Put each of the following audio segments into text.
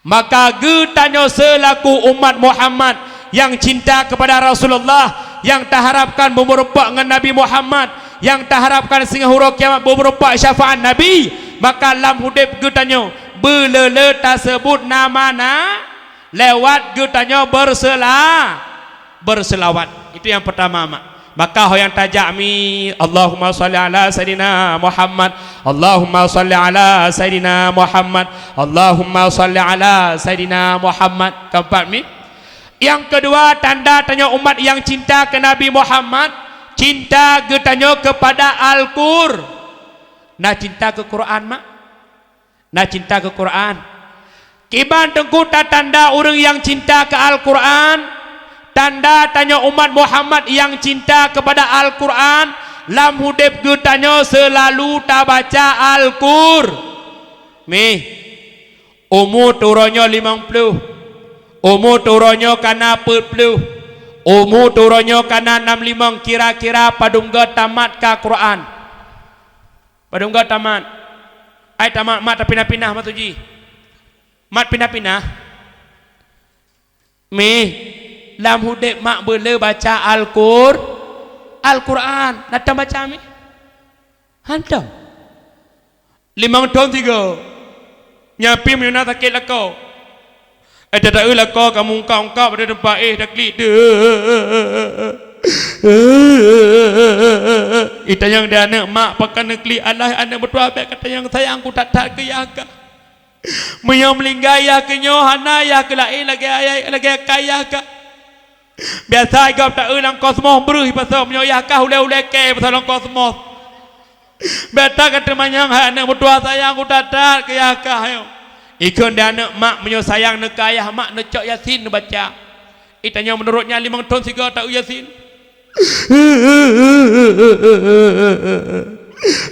Maka getanyo selaku umat Muhammad yang cinta kepada Rasulullah, yang terharapkan merupak dengan Nabi Muhammad, yang terharapkan sehingga huruf kiamat merupak syafaat Nabi, maka lam hudib getanyo belele tersebut namana lewat getanyo berselawat. Itu yang pertama, mak. Maka yang tajak mi Allahumma salli ala Sayyidina Muhammad, Allahumma salli ala Sayyidina Muhammad, Allahumma salli ala Sayyidina Muhammad. Keempat mi. Yang kedua, tanda tanya umat yang cinta ke Nabi Muhammad, cinta getanyo kepada Al-Qur. Nah cinta ke Quran, mak. Nah cinta ke Quran. Kiban tengku tanda orang yang cinta ke Al-Quran. Tanda tanya umat Muhammad yang cinta kepada Al-Quran, lam hudib getanyo selalu tak baca Al-Qur. Mi umur turonyo 50, umur turonyo kana 40, umur turonyo kana 65, kira-kira padungga tamat ka Quran. Padungga tamat. Ai tamat mat pindah-pindah matuji. Mat pindah-pindah. Mi lam hudib mak boleh baca Al-Quran. Datang baca mi hantam 5 tahun 3 nyapi menyuna sakit lakau ada tak lakau kamu ungkap pada tempat dah klik de itu yang dia anak mak pakai klik Allah anak bertua baik kata yang sayang aku tak ke yaga menyam linggaya ke nyohana ya ke lain lagi ayah lagi kaya ka biasa kau tak ulang kosmos beruh pasal menyoyah kau ule ke pasal kosmos beta kata manyang anak bertua sayang aku tak ke yakah yo ikon dia anak mak menyosayang nak ayah mak nak cok yasin baca itanya menurutnya 5 tahun 3 tak yasin.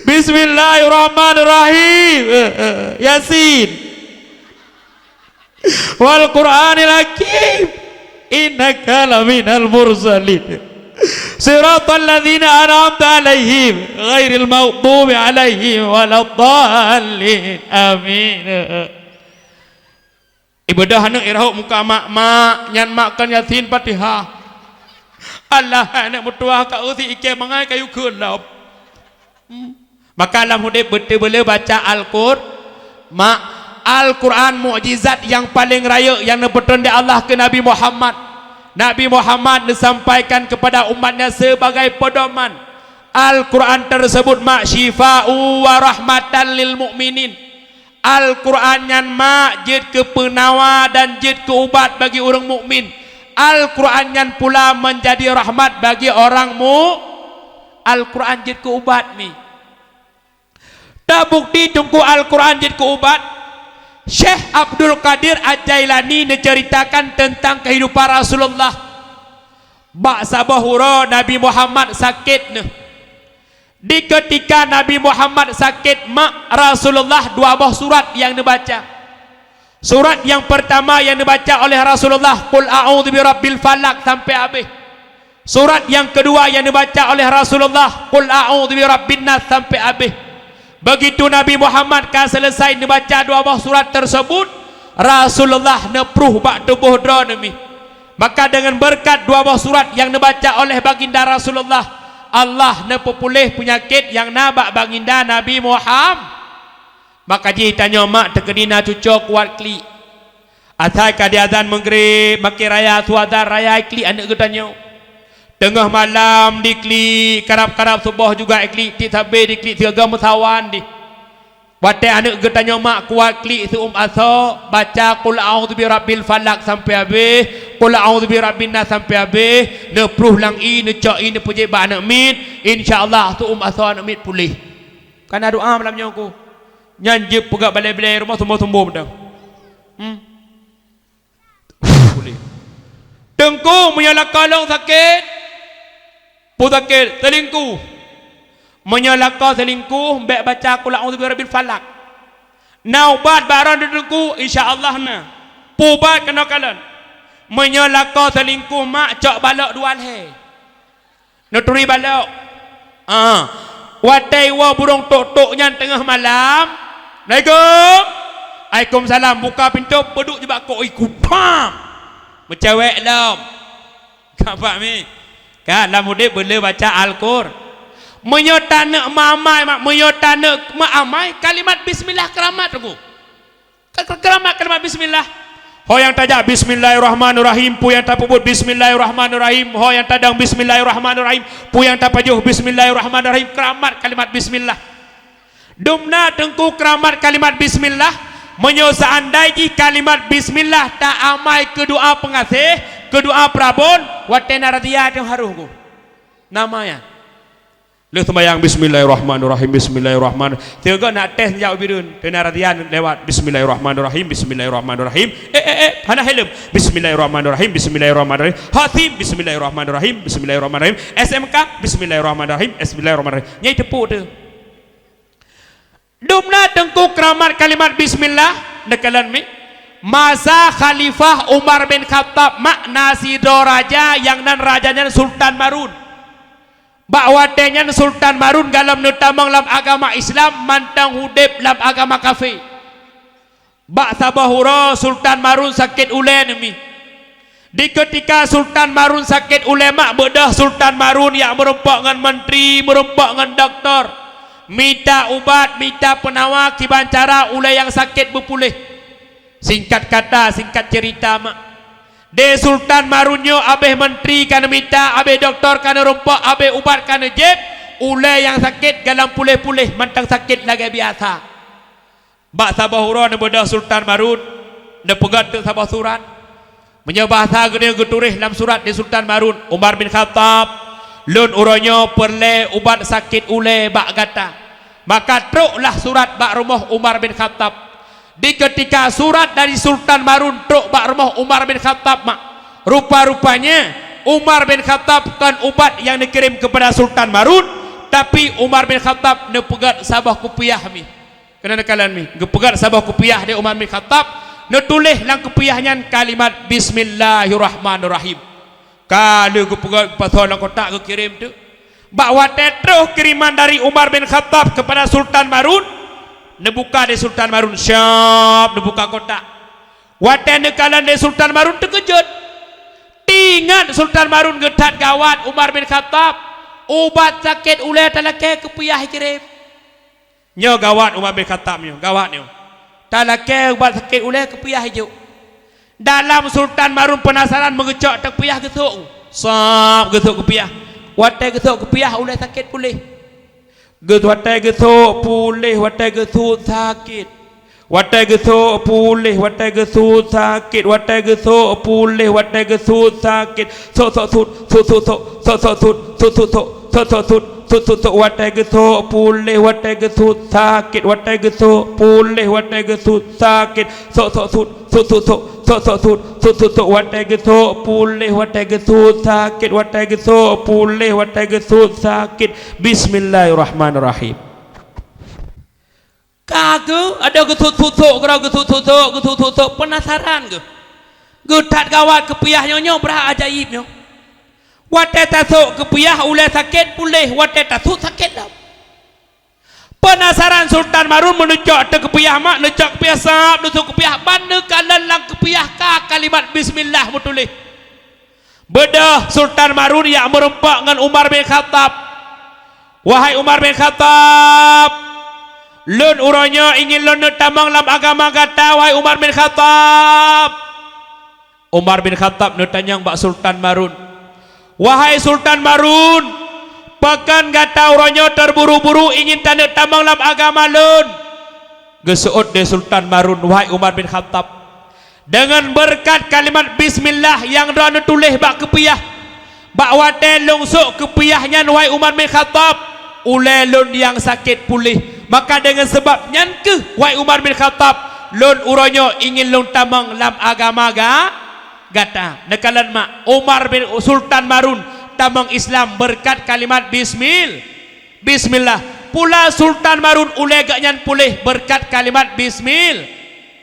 Bismillahirrahmanirrahim. Yasin wal Qur'anil Hakim innaka laminal mursalin siratal ladzina an'amta alaihim ghairil maghdubi alaihim waladdallin amin. Ibadah anak irahuk muka mak nyan makan Yasin Fatihah. Allah anak mutua ka usi ike mangai kayu kelap. Maka lam hudib betul boleh baca Al-Quran mukjizat yang paling raya yang dipertanda Allah ke Nabi Muhammad. Nabi Muhammad disampaikan kepada umatnya sebagai pedoman. Al-Quran tersebut mak syifa'u wa rahmatan lil mu'minin. Al-Quran yang mak jid ke penawa dan jid ke ubat bagi orang mukmin. Al-Quran yang pula menjadi rahmat bagi orang Al-Quran jid ke ubat ni. Tak bukti tunggu Al-Quran jid ke ubat. Syekh Abdul Qadir Al-Jailani menceritakan tentang kehidupan Rasulullah. Bak sabahura Nabi Muhammad sakit ne. Di ketika Nabi Muhammad sakit, mak Rasulullah 2 buah surat yang dibaca. Surat yang pertama yang dibaca oleh Rasulullah Qul a'udzu birabbil falaq sampai habis. Surat yang kedua yang dibaca oleh Rasulullah Qul a'udzu birabbin nas sampai habis. Begitu Nabi Muhammad kan selesai dibaca 2 buah surat tersebut, Rasulullah nepruh bak tubuh dronemi. Maka dengan berkat 2 buah surat yang dibaca oleh baginda Rasulullah, Allah nepupulih penyakit yang nabak baginda Nabi Muhammad. Maka dia tanya mak terkedina cucuk kuat klik. Asal kadiazan maghrib makin raya suazan raya klik anak ketanya. Tengah malam diklik, karab-karab subuh juga klik, tik sabih diklik, tiga musawan di. Watai anak getanya mak kuat klik asa baca qul a'udzu birabbil falaq sampai habis, qul a'udzu birabbin nas sampai habis, nepruh lang i necak i nepuje ba anak mit, insyaallah asa anak mit pulih. Kan ada doa malamnya aku. Nyanyi pegak balai-balai rumah sembuh-sembuh dah. Pulih. Tengku menyala kalong sakit. Putakil selingkuh, menyalaka selingkuh, baik baca qul a'udzu birabbil falaq. Naubat baran dengku insyaallah na. Pubat kena kalan. Menyalaka selingkuh mak cak balak 2 leh. Nuturi balak. Watai wa burung tok-tok yang tengah malam. Assalamualaikum. Waalaikumsalam. Buka pintu, peduk je bak kok. Pam. Mencewek lam. Nampak ni? Kan dalam hidup boleh baca Al-Qur'an. Menyotana mamai mak menyotana amai kalimat bismillah keramat aku. Keramat kalimat bismillah. Ho yang tajak bismillahirrahmanirrahim, pu yang tapubut bismillahirrahmanirrahim, ho yang tadang bismillahirrahmanirrahim, pu yang tapajuh bismillahirrahmanirrahim, keramat kalimat bismillah. Dumna tengku keramat kalimat bismillah, menyo seandai kalimat bismillah tak amai ke doa pengasih, ke doa prabon, watena radiyah yang haruh ku. Namanya lu sembahyang bismillahirrahmanirrahim, bismillahirrahmanirrahim. Tengok nak tes jauh birun, kena radian lewat bismillahirrahmanirrahim, bismillahirrahmanirrahim. Hana helm bismillahirrahmanirrahim, bismillahirrahmanirrahim. Hatim bismillahirrahmanirrahim, bismillahirrahmanirrahim. SMK bismillahirrahmanirrahim, bismillahirrahmanirrahim. Nyai tepuk tu. Dumna tengku keramat kalimat bismillah dekalan mi. Masa Khalifah Umar bin Khattab makna sido raja yang nan rajanya Sultan Marun. Bakwatenya Sultan Marun dalam nutamang dalam agama Islam mantang hudib dalam agama kafir. Bak sabahura Sultan Marun sakit ulen mi. Di ketika Sultan Marun sakit ulema bedah Sultan Marun yang merempak dengan menteri, merempak dengan doktor, minta ubat, minta penawar, kiban cara ulai yang sakit berpulih. Singkat kata, singkat cerita mak. De Sultan Marunyo abeh menteri kana minta, abeh doktor kana rompak, abeh ubat kana jeb, ulai yang sakit galang pulih-pulih, mantang sakit lagi biasa. Bak sabah hura ne bedah Sultan Marun, ne pegat tu sabah surat. Menyo bahasa gede geturih dalam surat di Sultan Marun, Umar bin Khattab, lun uronyo perle ubat sakit ulai bak gata. Maka truklah surat bak rumah Umar bin Khattab. Di ketika surat dari Sultan Marun truk bak rumah Umar bin Khattab mak, rupa-rupanya Umar bin Khattab kan ubat yang dikirim kepada Sultan Marun, tapi Umar bin Khattab ne pegat sabah kupiah mi. Kena nekalan mi, gepegat sabah kupiah dia Umar bin Khattab, ne tulis lang kupiahnya kalimat bismillahirrahmanirrahim. Kalau gepegat pasal lang kotak ke kirim tu, bak wate terus kiriman dari Umar bin Khattab kepada Sultan Marun. Nebuka de Sultan Marun syap, nebuka kotak. Wate nekalan de Sultan Marun terkejut. Tingan Sultan Marun getat gawat Umar bin Khattab. Ubat sakit ulai talake kepiah kirim. Nyo gawat Umar bin Khattab nyo, gawat nyo. Talake ubat sakit ulai kepiah hijau. Dalam Sultan Marun penasaran mengecok kepiah gesuk. Sap gesuk kepiah. Wate gesuk kepiah ulai sakit pulih. Watai gesuk pulih, watai gesuk sakit. Watai gesuk pulih, watai gesuk sakit. Watai gesuk pulih, watai gesuk sakit. Watai gesuk pulih, watai gesuk sakit. Watai gesuk pulih, watai gesuk sakit. Watai gesuk pulih, watai gesuk sakit. Watai gesuk pulih, watai gesuk sakit. Bismillahirrahmanirrahim. Kagak ada gesuk-susuk, gesuk-susuk penasaran ke? Getat gawat kepiah nyonya berah ajaibnya. Watai tasuk kepiah ulai sakit pulih, watai tasuk sakit dah. Penasaran Sultan Marun menunjuk te kepiah mak, necak kepiah sap, nusuk kepiah banda kalan lang kepiah ka kalimat bismillah mutulih. Bedah Sultan Marun yang merempak dengan Umar bin Khattab. Wahai Umar bin Khattab, lun uronyo ingin lun tamang dalam agama kata wahai Umar bin Khattab. Umar bin Khattab nutanyang bak Sultan Marun. Wahai Sultan Marun, pakan kata uronyo terburu-buru ingin tanda tamang dalam agama lun. Gesuut de Sultan Marun, wahai Umar bin Khattab, dengan berkat kalimat bismillah yang doa tulis bak kepiah, bak wate lungsuk kepiahnya wahai Umar bin Khattab, ulai lun yang sakit pulih. Maka dengan sebabnya ke wahai Umar bin Khattab, lun uronyo ingin lun tamang dalam agama gata. Nekalan mak Umar bin Sultan Marun tamang Islam berkat kalimat bismillah. Pula Sultan Marun ulai gaknyan pulih berkat kalimat bismillah.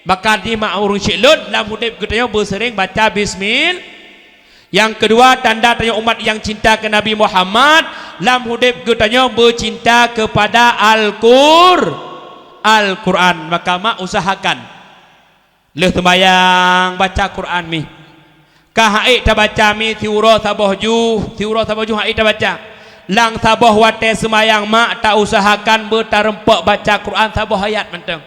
Maka di mak urung syilun dalam hudib katanya bersering baca bismillah. Yang kedua tanda tanya umat yang cinta ke Nabi Muhammad, dalam hudib katanya bercinta kepada Al-Quran. Maka mak usahakan leh sembayang baca Quran mi kah haik ta baca mi tiuro saboh ju haik ta baca lang saboh wate sembayang mak tak usahakan bertarempok baca Quran saboh ayat menteng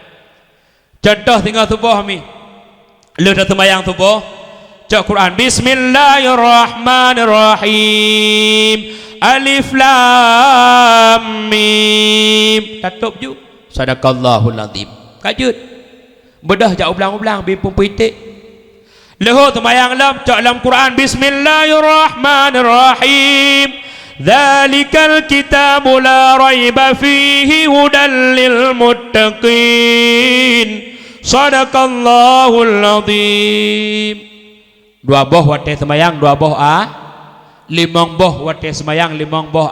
contoh tinggal subuh mi leh ta sembayang subuh baca Quran Bismillahirrahmanirrahim Alif Lam Mim tutup ju sadaqallahul azim kajut bedah jak ulang-ulang bimpun pitik leho sembayang lam cak dalam Quran Bismillahirrahmanirrahim Dzalikal kitabu la raiba fihi hudan lil muttaqin sadaqallahul azim dua boh wate sembayang dua boh limang boh wate sembayang limang boh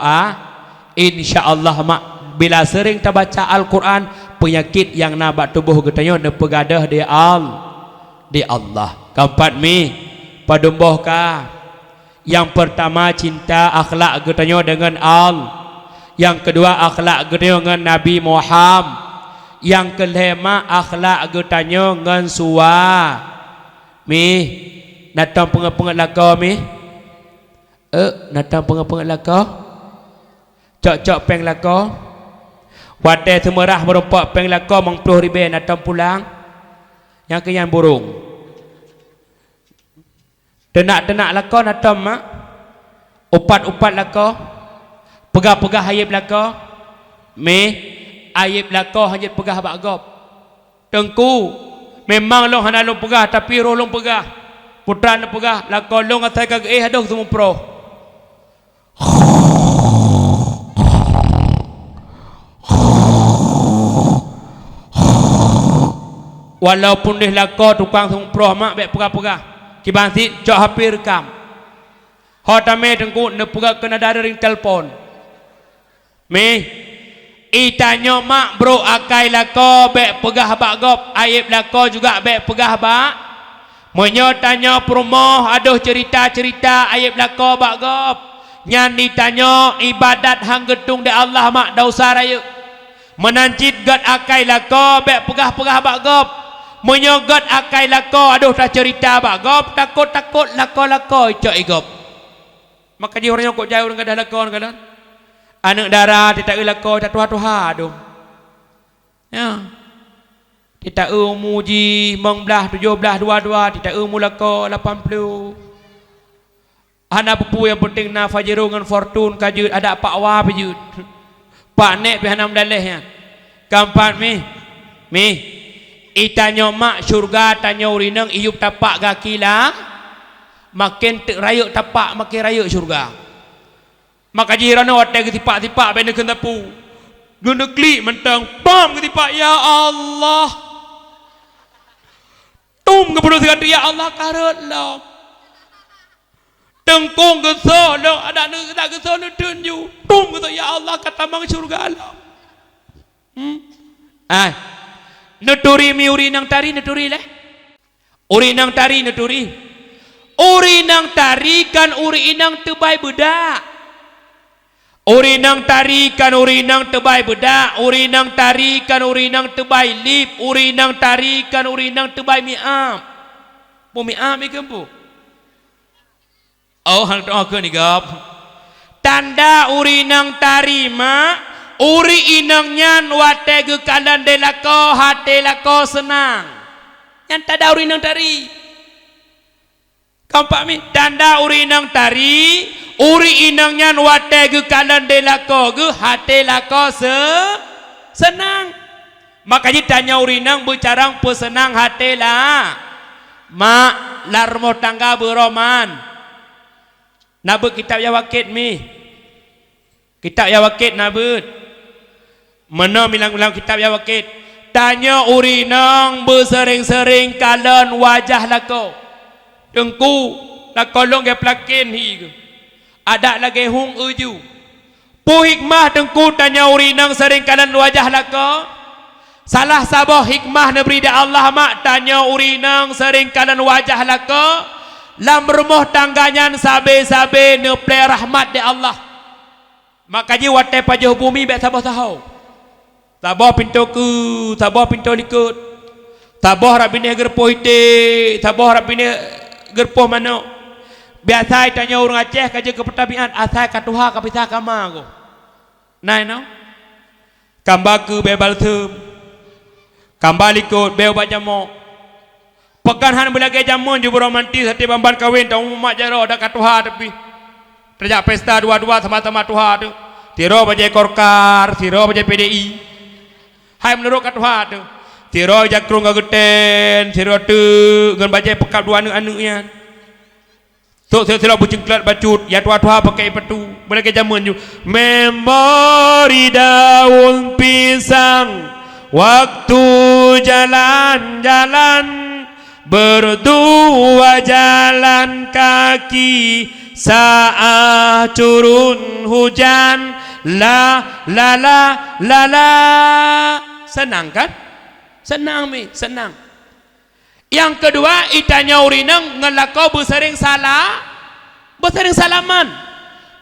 insyaallah mak bila sering ta baca Al-Quran penyakit yang nabak tubuh getanyo ne pegadah di Allah keempat mi padumboh ka yang pertama cinta akhlak getanyo dengan yang kedua akhlak getanyo dengan Nabi Muhammad yang kelima akhlak getanyo dengan mi natang pengat-pengat laka mi natang pengat-pengat laka cok-cok peng laka wadah semerah merempak peng laka mang 10 ribu natang pulang yang kenyan burung tenak-tenak laka natang mak upat-upat laka pegah-pegah ayib laka ayib laka hanya pegah bagop tengku memang long hana long pegah tapi roh long pegah putra nak pegah laka long atai kag aduh semua pro walaupun dia laka tukang semua pro mak baik pegah-pegah kibansi cok hampir rekam hotame tengku nak pegah kena dari ring telefon itanyo mak bro akai laka baik pegah bagop aib laka juga baik pegah bak menyo tanya perumoh aduh cerita-cerita aib laka bagop nyan ditanyo ibadat hang getung de Allah mak dausa raya menancit god akai laka baik pegah-pegah bagop menyo god akai laka aduh tak cerita bagop takut-takut laka-laka cok igop maka dia orangnya kok jauh dengan dah laka kan anak darah tidak laka tak tuha-tuha aduh ya tidak muji mengbelah 17 22 tidak mulaka 80 ada pupu yang penting na fajiru dengan fortune kajut ada pak wa pejut pak nek pihanam dalehnya keempat mi itanyo mak syurga tanyo urinang iyup tapak gakila makin rayuk tapak makin rayuk syurga maka jirana wate ketipak-tipak benda kentapu guna klik mentang pam ketipak ya Allah tum kepada sekali ya Allah karetlah tengkung kesal ada nak kesal nak tunjuk tum kata ya Allah kata mang syurga Allah neturi mi uri nang tari neturi leh uri nang tari neturi uri nang tari kan uri inang tebai bedak uri nang tari kan uri nang tebai bedak uri nang tari kan uri nang tebai lip uri nang tari kan uri nang tebai miam po miam ikan po oh hang doa ke ni gap tanda uri nang tari ma uri inang nyan wate ge kalan de lako hate lako senang yang tada uri nang tari kampak mi tanda uri nang tari uri inang nyan wate ge kalan de lako ge hate lako senang makanya tanya uri nang bercarang pesenang hate lah mak larmo tangga beroman nabut kitab ya wakit mi kitab ya wakit nabut mana bilang-bilang kitab ya wakit tanya uri nang bersering-sering kalan wajah lako dengku lako long ke plakin hi ada lagi hung uju pu hikmah dengku tanya uri nang sering kalan wajah lako salah sabah hikmah neberi da Allah mak tanya uri nang sering kalan wajah lako lam rumah tangganya sabe-sabe ne play rahmat de Allah makanya wate pajah bumi bet sabah tahu sabah pintu ke sabah pintu likut taboh rak bini gerpoh ite, taboh rak bini gerpoh mana. Biasa tanya orang Aceh kerja kepetabian, asal katuha kapisa kama ko. Nai no. Kambaku bebal tem. Kambalikot beu bajamo. Pekan han belage jamun ju romantis hati bamban kawin tau mak jaro dak katuha tepi. Terjak pesta dua-dua sama-sama tuha tu. Tiro bajai korkar, tiro bajai PDI. Hai menurut katuha tu. Tiro jakrung gaguten, tiro tu ngan bajai pekap dua anu nya. Tok sila bucingklat bacut, ya tua-tua pakai petu. Belage jamun ju. Memori daun pisang. Waktu jalan-jalan berdua jalan kaki saat turun hujan la la la la la. Senang kan? Senang mi, senang. Yang kedua itanya urinang ngelakau bersering salah, bersering salaman.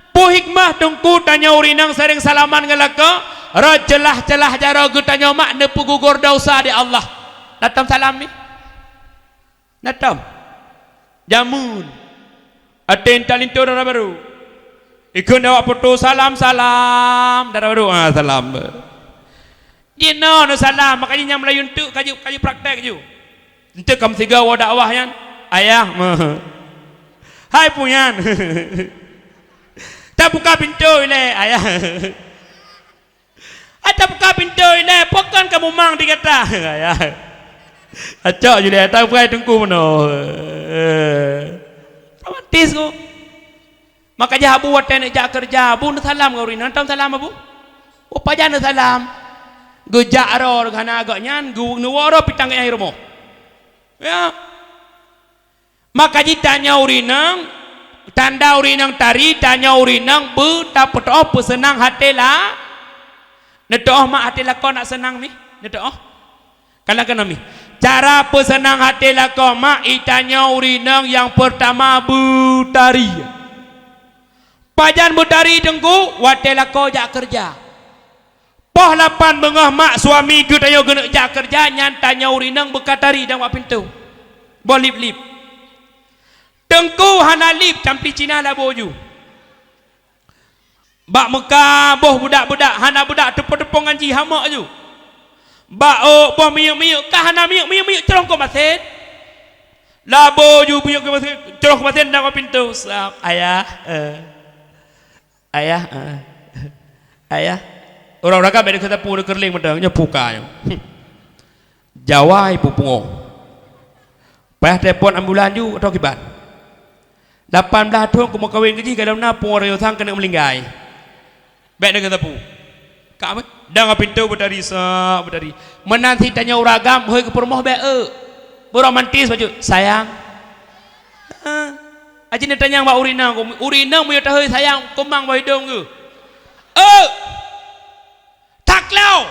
Po hikmah tungku tanya urinang sering salaman ngelakau rajelah-jelah jaro gutanya mak ne pugugur dosa di Allah. Natam salam mi. Natam. Jamun. Aten talinto dara baru. Ikun awak foto salam-salam dara baru. Salam. Dino no salam makanya nyam Melayu entuk kaju praktek ju. Entuk kam tiga wa dakwah yan. Ayah. Hai punyan. Tak buka pintu le ayah. Ada buka pintu le pokan kamu mang dikata. Ayah. Acak je le tak buka tungku mano. Romantis ko. Makanya abu waten jak kerja, bu salam kau rin. Antam salam abu. Apa jana salam? Gejak ro kana agaknya gu nuwaro pitang air mo. Ya. Maka ditanya urinang, tanda urinang tari, tanya urinang bu tak petoh pesenang hatela. Netoh mak hatela kau nak senang mi? Netoh. Kalau kena mi. Cara pesenang hatela kau mak itanya urinang yang pertama butari. Pajan butari tengku watela kau jak kerja. Poh lapan bengah mak suami ku tayo gena jak kerja nyantanya urinang bekatari dan wak pintu. Bolip-lip. Tengku hana lip campi Cina lah boju. Bak Mekah boh budak-budak hana budak tepung-tepung ngaji hamak ju. Bak boh miyuk-miyuk kah hana miyuk cerong ko masin. Lah boju miyuk ko masin cerong ko masin dan wak pintu. Ayah ayah orang-orang kan beda kata pun kerling medangnya pukanya jawai pupungo payah telepon ambulan ju atau kibat 18 tahun aku mau kawin gaji kalau nak pun orang yang kena melinggai beda kata pu kami dah pintu berdari berdari menanti tanya uragam hoi ke permoh beromantis baju sayang aja ni tanya mbak urinang mu tahu sayang kumang mbak hidung ke tak klau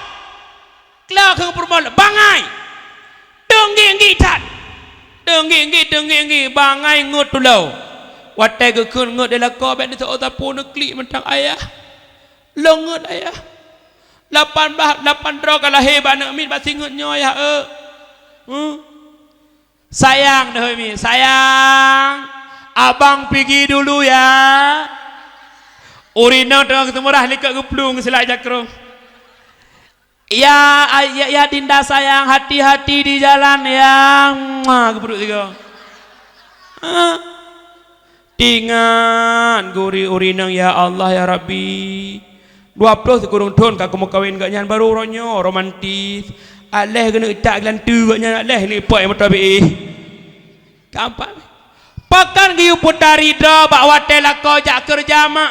ke permoh bangai denggi bangai ngut tu lau watai ke kun ngut dia lakau bet ni tak otak pun klik mentang ayah lo ngut ayah 18 draw kalau hebat nak mit basi ngut nyo ayah sayang dah mi sayang abang pergi dulu ya urinang tengah ketemu dah likat geplung selak jakrong ya dinda sayang hati-hati di jalan ya keperut tiga ingat guri urinang ya Allah ya Rabbi 20 kurung tahun aku mau kawin gak nyan baru ronyo romantis aleh kena itak gelantu gak nyan aleh ni pak yang matabi kampak pakan giu putari dah bawa telako jak kerja mak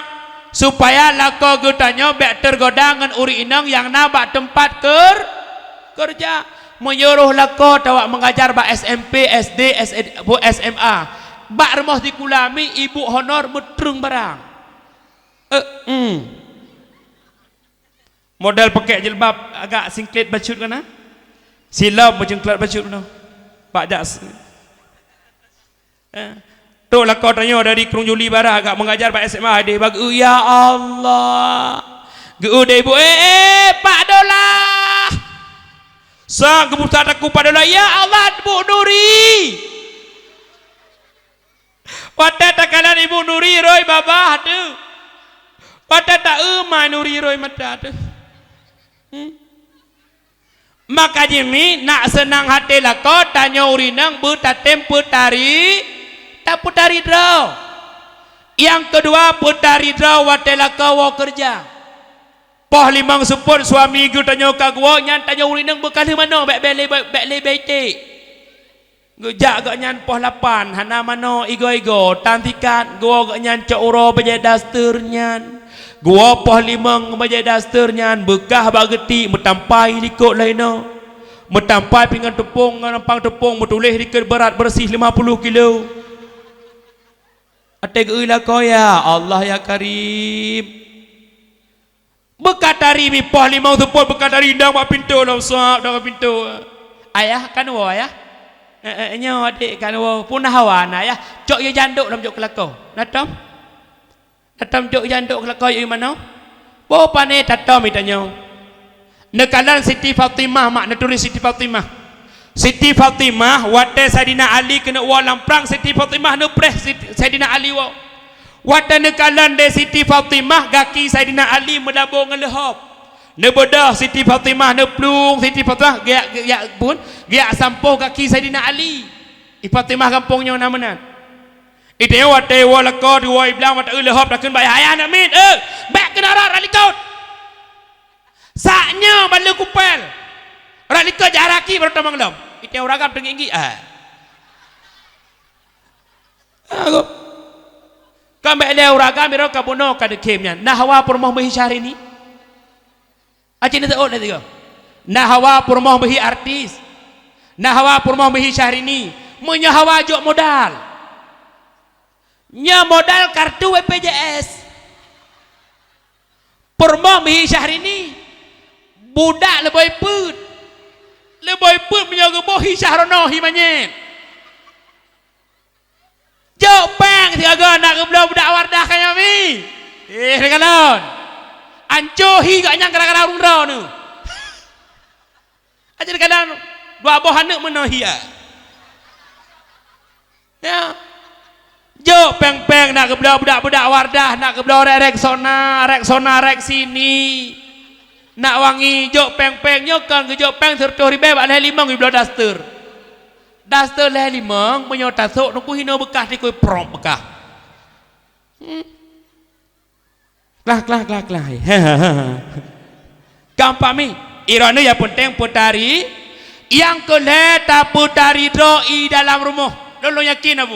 supaya lako gutanya bek tergoda dengan uri inang yang nabak tempat kerja menyuruh lako tawak mengajar bak SMP SD SMA bak remah di kulami ibu honor mutrung barang model pakai jilbab agak singklet bacut kan silap macam klat bacut no pak jas tu lah kau tanya dari Kerung Juli Barat agak mengajar Pak SMA dia bagi ya Allah geu deh ibu pak dolah Sang kebutuhan aku pada Allah, ya Allah Bu Nuri. Wata takalan Ibu Nuri roi babah tu. Wata tak emai Nuri roi mata tu. Maka jimi nak senang hati lah kau tanya urinang bertatem putari tak putari draw. Yang kedua putari draw watela kau kerja. Poh limang support suami gu tanya kagua nyan tanya urinang berkali mana bek bele bete. Gejak gak nyan poh 8 hana mano igo tantikan gua gak nyan cok uro bejai daster nyan gua poh 5 bejai daster nyan bekah bageti metampai likut lain metampai pinggan tepung nampang tepung metulih dikit berat bersih 50 kilo ate geulah kau ya Allah ya Karim bekatari mi poh 5 support bekatari ndang mak pintu lah usap ndang pintu ayah kan wo ayah nyo adik kan punah hawana ya cok ye janduk dalam jok kelakau natom jok janduk kelakau ye mana bo pane tatom itanyo nekalan Siti Fatimah mak naturi Siti Fatimah wate Saidina Ali kena wa lamprang Siti Fatimah ne preh Saidina Ali wa wate nekalan de Siti Fatimah gaki Saidina Ali melabur ngelehop ne bedah Siti Fatimah ne plung Siti Fatimah giak pun giak sampuh kaki Saidina Ali Fatimah kampungnya namanan itu wate wala ko dua iblang wate lehop dah kun bayar ayah nak min back kena rat ralikot saknya balu kupel ralikot jaraki baru tamang dom itu uragam tinggi aku kan baik dia uragam biro kabuno kada kemnya nah hawa permoh mahishari ni acin itu oh nanti kau nah hawa permoh mahi artis nah hawa permoh mahi Syahrini menyahawa jok modal nya modal kartu BPJS permoh mahi Syahrini budak leboi put menjaga bohi Syahrono himanyet jok peng tiaga nak kebelah budak wardah kami regalon ancohi gak nyang gara-gara urung draw nu aja kadang dua boh anak menohia ya jo peng-peng nak kebelah budak-budak wardah nak kebelah rek sini nak wangi jo peng-peng nyokan ke jo peng sertuh ribe bak leh limang belah daster leh limang menyota sok nuku hino bekah di kuih prom bekah Klah. Gampang mi. Irana yang penting putari. Yang kelihatan putari doi dalam rumah. Lalu yakin abu.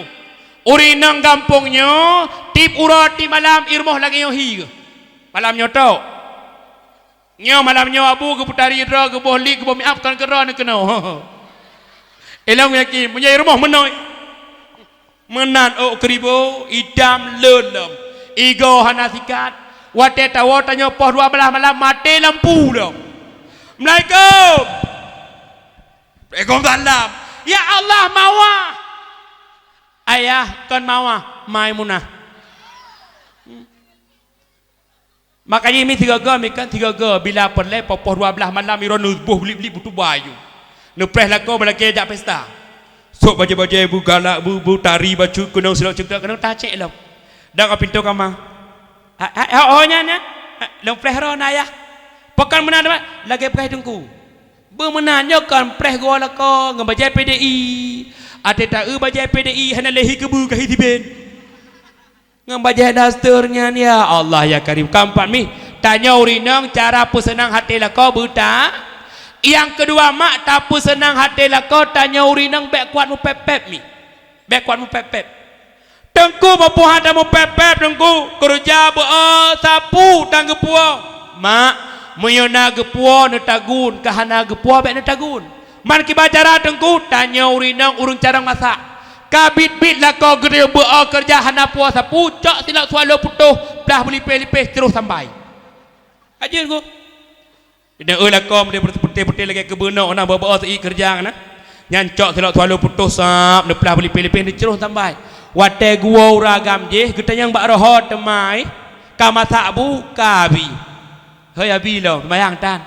Urinang gampungnya. Tip urati malam irmoh lagi yohi. Malamnya tau. Nyo malamnya abu ke putari doi ke bohli ke bomi apkan keran kena. Elang yakin. Punya irmoh menoi. Menan keribu. Idam lelem. Igo hanasikat. Wate tawa tanya poh 12 malam mati lampu dah. Assalamualaikum. Waalaikumsalam. Ya Allah mawa. Ayah kan mawa Maimunah. Makanya ini 3 ga bila perle poh 12 malam iro nubuh beli butuh baju. Nepreh lako balake jak pesta. Sok baje-baje bu galak bu tari baju kunang silok cedak kunang tacek lah. Dak pintu kamar. Ohnya long preh rona ya pekan menan lagi preh dengku bermenanya kan preh gua lako ngebajai PDI ada tak bajai PDI hana lehi kebu kahi tiben ngebajai dasternya ya Allah ya Karim kampan mi tanya urinang cara pesenang hati lako buta yang kedua mak tapu senang hati lako tanya urinang bek kuat mu pepep mi bek kuat mu pepep tengku mapu hada mu pepep tengku kerja sapu tang gepuo mak menyona gepuo netagun kahana gepuo bek netagun man ki bacara tengku tanya urinang urung cara masak kabit-bit lah kau gede kerja hana puo sapu cok silap sualo putuh belah belipeh-lipeh terus sampai aja tengku dia lah kau dia berputih-putih lagi kebenar orang bawa kerja kan nyancok silap sualo putuh sap belah belipeh-lipeh terus sampai wate gua uragam je kita yang bak rohot temai kama tak bu kabi hei abilo mayang tan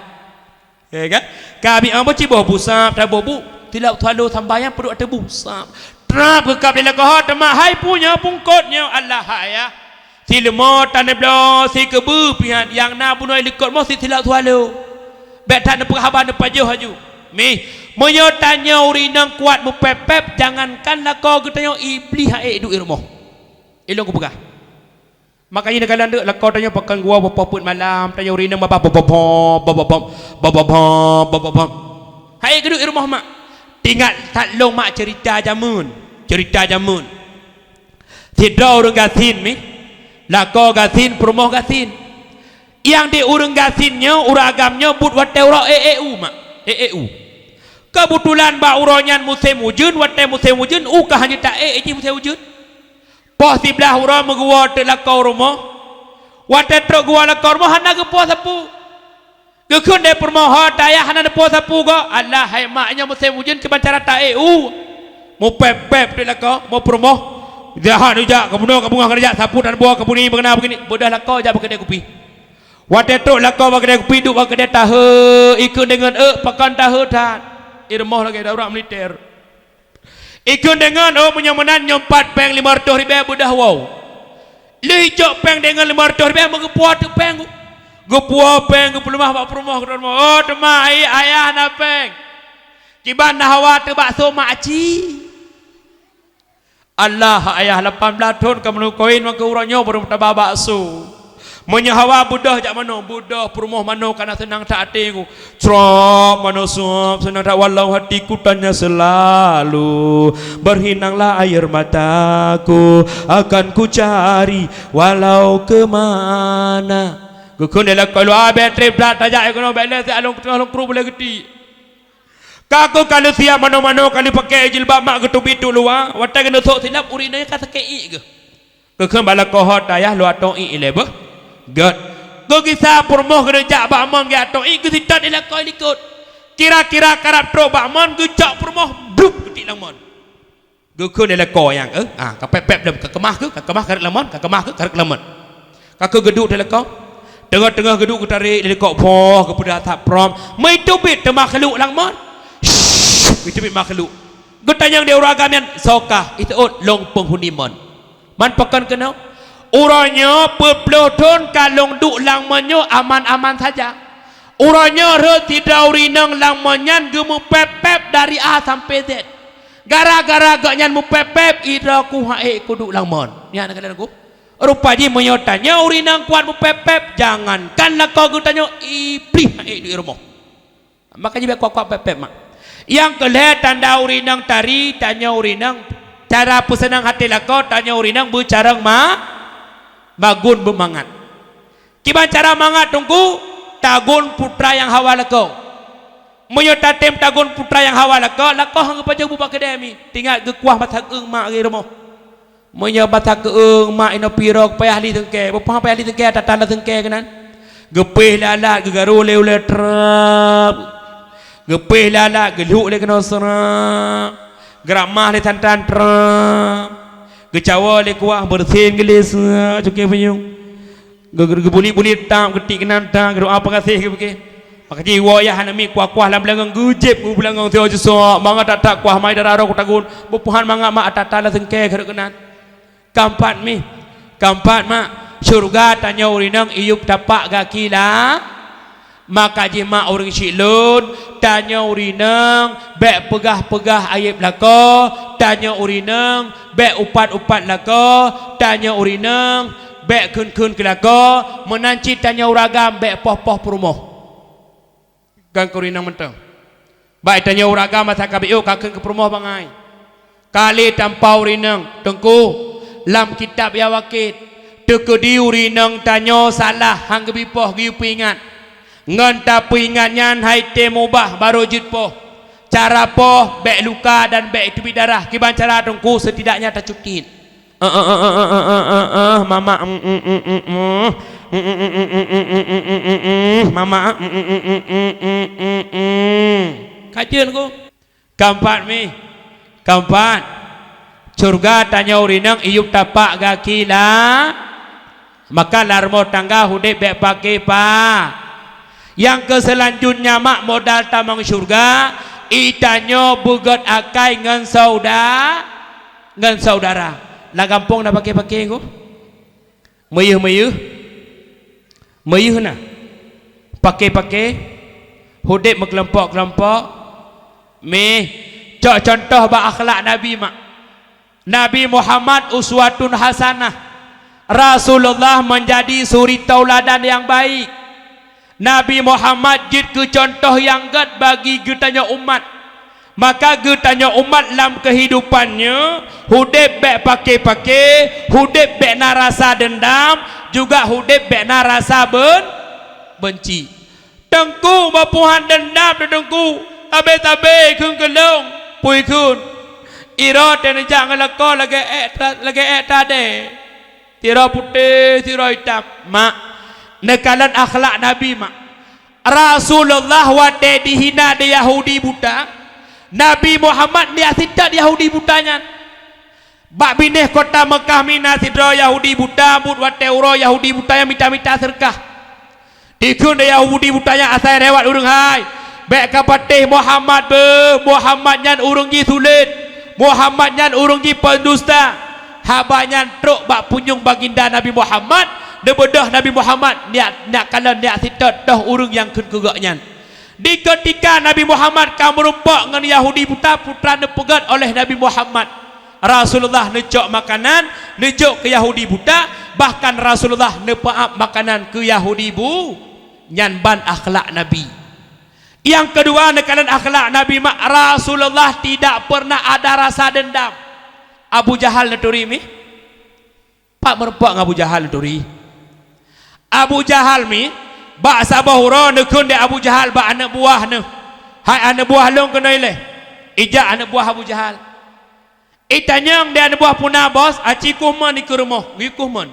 ya kan kami apa ciboh busap tak bobu tidak terlalu tambahan perlu ada busap trap ke kap dia kau temak hai punya pungkotnya Allah ya si lemot tanah blo si kebu pihak yang na bunoi likot mo si tidak terlalu betan perhaban depan jauh haju mi moyo tanya urinang kuat mupepep jangankanlah kau getanya iblis hae du irmoh ilong ku pegah makanya negara ndek lah kau tanya pakan gua berpaput malam tanya urinang bapa hai geduk di rumah mak tinggal tak long mak cerita jamun tidak urang gasin mi lah kau gasin perumoh gasin yang di urang gasinnya uragamnya but wate ura mak kebetulan ba uronyan musim wujud wate musim wujud ukah hanya tak musim wujud poh sebelah ura megua telah kau rumah wate truk gua la kau rumah hana ke poh sapu ke kun de permoho daya hana de poh sapu go Allah hai maknya musim wujud ke bancara tak mau pep telah kau mau permoh jahat dia kemudian bunga kerja sapu dan buah kebuni mengenal begini bodah la kau jak kedai kopi wate truk la kau kedai kopi duk kedai tahe ikut dengan pakan tahe tan irmoh lagi darurat militer ikut dengan menyamanan nyompat peng 500 ribu budah wow licok peng dengan 500 ribu mengepuat peng gepuah peng gepulumah bak perumah temak ayah na peng ciban na hawa te bakso makci Allah ayah 18 tahun kamu koin maka uranyo baru tabah bakso menyahawa budah jak mano budah perumah mano kana senang tak hatiku crop mano suap senang tak walau hatiku tanya selalu berhinanglah air mataku akan ku cari walau ke mana gukun dia kalau bateri plat tajak kono balance along kru boleh gede kaku kalau siap mano-mano kali pakai jilbab mak getubi tu luar watai kena sok silap urinanya kata kei ke gukun bala kohot ayah lu atau i lebe God, go kisah permoh kerja bakmon ke atau ikut sitat dia kau ikut. Kira-kira karap tro bakmon go cak permoh bluk ketik lamon. Go kun dia kau yang kapep dem kemah ke karek lamon karek lamon. Kakak geduk dia kau. Tengah-tengah geduk ku tarik dia kau poh kepada atap prom. Mai tubit temah keluk lamon. Itu bit makhluk. Go tanya dia uragam yang sokah itu long penghuni mon. Man pakan kena uranya berpeloton kalong duk langmanyo aman-aman saja uranya tidak urinang langmanyan gemu pepep dari A sampai Z gara-gara gaknyan mu pepep ira ku hae ku duk langmon ni ana kalian aku rupanya menyotanya urinang kuat mu pepep jangankanlah kau tanya iblis hae di rumah makanya kuat pepep mak yang kelih tanda urinang tari tanya urinang cara pesenang hati lakau tanya urinang bercarang bagun bermangat kiban cara mangat tunggu tagun putra yang hawa lakau menyota tem tagun putra yang hawa lakau hang paja bu akademi tinggal gekuah batak eung mak ge romo menyo batak eung mak ino pirok payah li tengke bapa payah li tengke tatan tengke kenan gepeh lalat gegaru le trap gepeh lalat geluk le kena serak geramah le tantan trap kecawa le kuah bersin gelis cukai penyung gebuli-buli tam ketik kenan tam geru apa kasih ke pakai pakai wayah nami kuah-kuah lam belangang gujep ku belangang teo jusok manga tak kuah mai dararo ku tagun bupuhan manga mak atata la sengke geru kenan kampat mak surga tanya urinang iup tapak kaki lah maka jima orang silun tanya urinang bek pegah-pegah ayat belaka tanya urinang bek upat-upat laka tanya urinang bek kun-kun ke laka menanci tanya uragam bek poh-poh perumoh kan urinang mentang baik tanya uragam masa kabiu kakek ke perumoh bangai kali tanpa urinang tengku lam kitab ya wakit tekedi urinang tanya salah hang gebipoh giup ingat ngan tapi ingatnya hai temubah baru jitpoh cara poh bek luka dan bek tubi darah kiban cara tungku setidaknya tercutin mama mama kajian ku kampat surga tanya urinang iup tapak kaki lah maka larmo tangga hudip bek pakai pa Yang ke selanjutnya mak modal tamang syurga itanyo bugat akai ngan saudara lah gampang dah pakai ko meyuh na pakai hudip berkelompok contoh ba akhlak Nabi mak Nabi Muhammad uswatun hasanah Rasulullah menjadi suri tauladan yang baik Nabi Muhammad jid ke contoh yang gad bagi getanya umat maka getanya umat dalam kehidupannya hudip bek pakai hudip bek narasa dendam juga hudip bek narasa benci tengku bapuhan dendam tengku tabe kun kelong pui kun iro dan jangan lako lagi tade tiro putih tiro hitam mak nekalan akhlak Nabi mak Rasulullah wate dihina di Yahudi buta Nabi Muhammad dia tidak Yahudi butanya bak bineh kota Mekah mina sidro Yahudi buta but wate uro Yahudi butanya mita serkah dikun di Yahudi butanya asai rewat urung hai bek kapatih Muhammad Muhammad nyan urung ji sulit Muhammad nyan urung ji pendusta habanyan truk bak punyung baginda Nabi Muhammad debedah Nabi Muhammad niat kalian niat sitat dah urung yang kegaknya di ketika Nabi Muhammad kamu rumpak dengan Yahudi buta putra nepegat oleh Nabi Muhammad Rasulullah nejok makanan nejok ke Yahudi buta bahkan Rasulullah nepaap makanan ke Yahudi bu nyanban akhlak Nabi yang kedua nekalan akhlak Nabi mak Rasulullah tidak pernah ada rasa dendam Abu Jahal neturi mi pak merempak Abu Jahal neturi Abu Jahal mi bak sabahura nekun de Abu Jahal bak anak buah ne hai anak buah long kena ile ijak anak buah Abu Jahal itanyang de anak buah puna bos aci kuman iku rumah ngikuman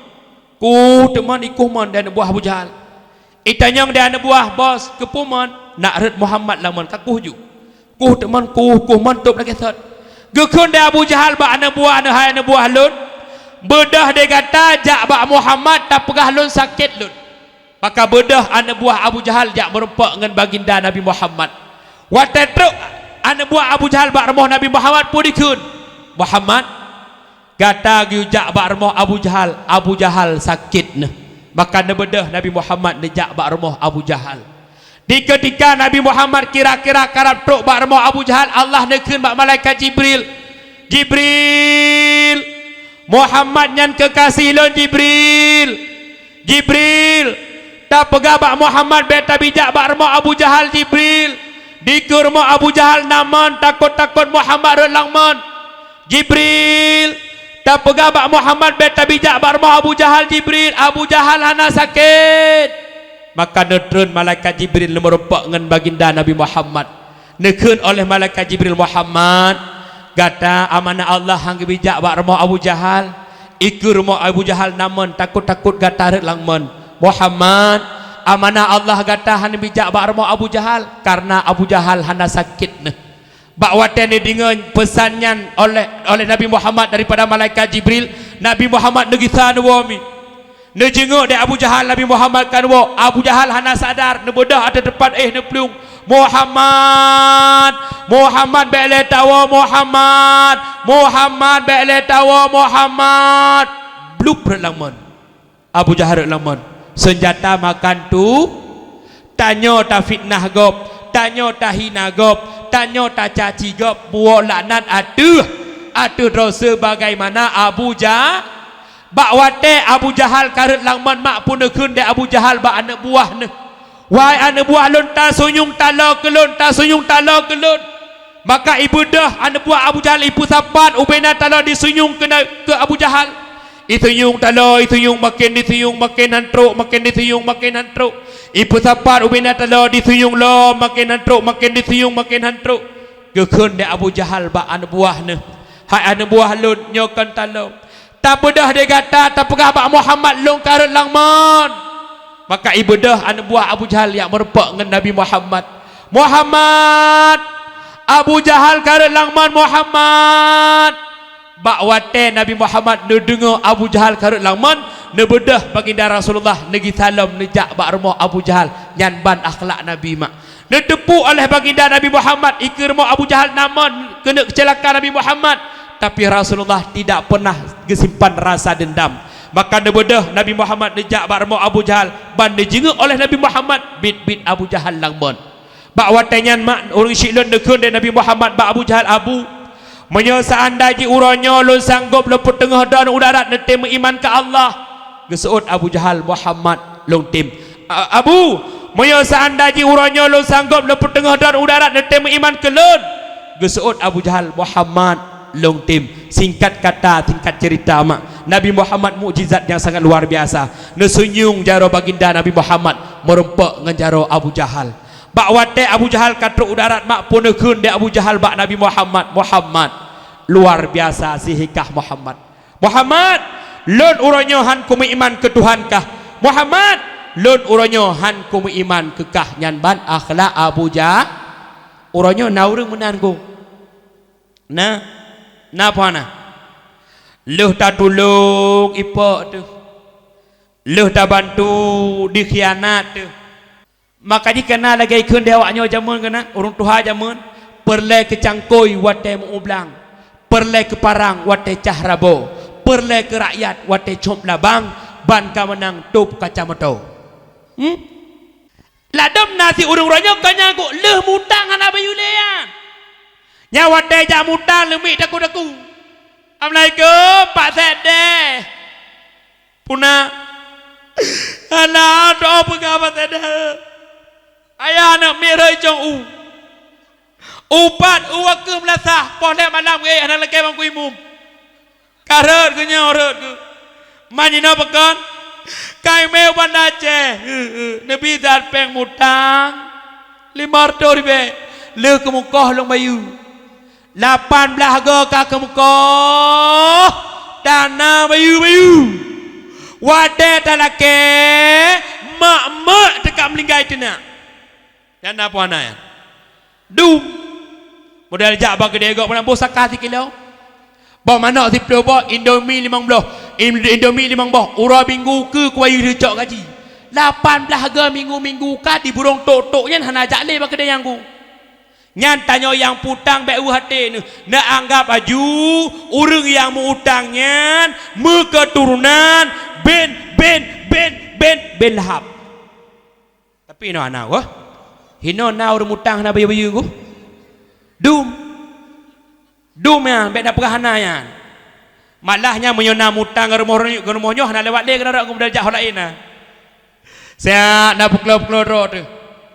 ku teman ikuman de anak buah Abu Jahal itanyang de anak buah bos kepuman nak red Muhammad lamun kakuh ju ku teman ku mantap lagi sat gekun de Abu Jahal bak anak buah ne hai anak buah lun bedah dia kata jak bak Muhammad tak pegah lun sakit lun maka bedah anak buah Abu Jahal jak merempak dengan baginda Nabi Muhammad watetruk anak buah Abu Jahal bak remah Nabi Muhammad pun dikun Muhammad kata jak bak remah Abu Jahal sakit ne maka ne bedah Nabi Muhammad ne jak bak remah Abu Jahal di ketika Nabi Muhammad kira-kira karab truk bak remah Abu Jahal Allah nekun bak malaikat Jibril Muhammad nyan kekasih lon Jibril tak pegah bak Muhammad beta bijak bak remah Abu Jahal Jibril dikur remah Abu Jahal naman takut Muhammad relangman Jibril tak pegah bak Muhammad beta bijak bak remah Abu Jahal Jibril Abu Jahal hana sakit maka netron malaikat Jibril merempak dengan baginda Nabi Muhammad nekun oleh malaikat Jibril Muhammad kata amanah Allah hang bijak bak remah Abu Jahal ikur remah Abu Jahal namun takut gata ret langman Muhammad amanah Allah kata hang bijak bak remah Abu Jahal karena Abu Jahal hana sakit ne bak wate ni dengan pesannya oleh Nabi Muhammad daripada malaikat Jibril Nabi Muhammad negisa wami ne jenguk de Abu Jahal Nabi Muhammad kan wo Abu Jahal hana sadar ne bodah ada depan ne pelung Muhammad bele tawa Muhammad bele tawa Muhammad bluk berlaman Abu Jahal berlaman senjata makan tu tanyo ta fitnah gop tanyo ta hina gop tanyo ta caci gop buah laknat atuh dosa bagaimana Abu Jahal bak wate Abu Jahal karut langman mak pun nekun de Abu Jahal bak anak buah ne wahai anak buah lun ta sunyung tala kelun maka ibu dah anak buah Abu Jahal ibu sapat ubena tala disunyung ke Abu Jahal itunyung tala itunyung makin disunyung makin hantruk ibu sapat ubena tala disunyung lo makin hantruk gekun de Abu Jahal bak anak buah ne hai anak buah lun nyokan tala tak bedah dia kata tak pegah bak Muhammad lung karut langman maka ibadah anak buah Abu Jahal yang merempak dengan Nabi Muhammad Abu Jahal karut langman Muhammad bak wate Nabi Muhammad dengar Abu Jahal karut langman nebedah baginda Rasulullah negi salam nejak bak rumah Abu Jahal nyan ban akhlak Nabi mak nedepu oleh baginda Nabi Muhammad ikir rumah Abu Jahal namun kena kecelakaan Nabi Muhammad, tapi Rasulullah tidak pernah gesimpan rasa dendam. Maka nebedah Nabi Muhammad nejak bak rumah Abu Jahal ban dijenguk oleh Nabi Muhammad bit Abu Jahal langbon bak watenyan mak orang syilun dekun dari Nabi Muhammad bak Abu Jahal abu menyo seandainya uronyo lo sanggup leput tengah dan udarat netem iman ke Allah geseut Abu Jahal Muhammad long tim abu menyo seandainya uronyo lo sanggup leput tengah dan udarat netem iman ke lon geseut Abu Jahal Muhammad long tim. Singkat kata singkat cerita mak Nabi Muhammad mukjizat yang sangat luar biasa nesunyung jaro baginda Nabi Muhammad merempak ngan jaro Abu Jahal bak wate Abu Jahal kata udarat mak pun nekun de Abu Jahal bak Nabi Muhammad luar biasa si hikah Muhammad lon uronyo han kumu iman ke Tuhan kah Muhammad lon uronyo han kumu iman ke kah nyan ban akhlak Abu Jahal uronyo naurung menan ko na apa na leuh ta tulung ipok tu leuh ta bantu dikhianat tu makanya kena lagi ikun dewaknya jamun kena urung tuha jamun perle ke cangkoi wate muublang perle ke parang wate cahrabo perle ke rakyat wate comp labang ban ka menang tup kacamato ladam nasi urung ronyo kanya ku leuh mutang ana bayulean nya wate jamutang lemi daku Assalamualaikum Pak Sede puna ana doa pegawa Sede ayah nak mirai jong upat uak ke melasah poleh malam anak lelaki bang ku imum karet ke nyorot ke manjina pekan kai meu banda Aceh nabi zat peng mutang 500 ribu le ke mukoh long bayu 18 harga ke mukoh dana bayu wadah talake mak dekat melinggai tenak dan apa anak ya dum modal jak bagi dia gak pernah bosak kasih kilo bawa mana si pelo bawa Indomie 15 Indomie 15 urah minggu ke kuayu recok gaji 18 harga minggu ka di burung tok-toknya hana jak le bagi dia yang ku nyan tanya yang putang beu hati ni nak anggap aju urang yang mengutangnya keturunan ben lahap tapi no anak wah hino na urang mutang na bayu-bayu ku dum ya beda perahana ya malahnya menyona mutang rumahnya hana lewat le kena aku belajar hal lain nah saya nak pukul tu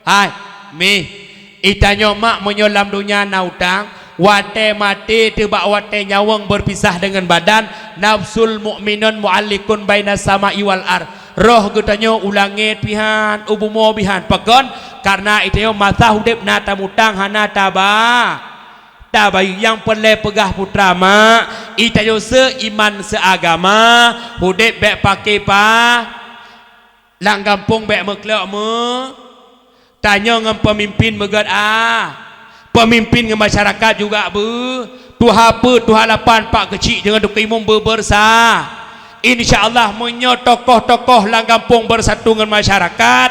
hai mi itanyo mak menyolam dunia na utang wate mati tiba wate nyawang berpisah dengan badan nafsul mu'minun mu'allikun baina sama'i wal ar roh getanyo ulangit pihan ubumo pihan pakon karena itu masa hudip nata mutang hana tabai yang perle pegah putra mak itayo seiman seagama hudip bek pakai pa lang kampung bek meklok me tanya dengan pemimpin megat pemimpin dengan masyarakat juga tuhan lapan pak kecil jangan duk imum bersa insyaallah menyo tokoh-tokoh lang kampung bersatu dengan masyarakat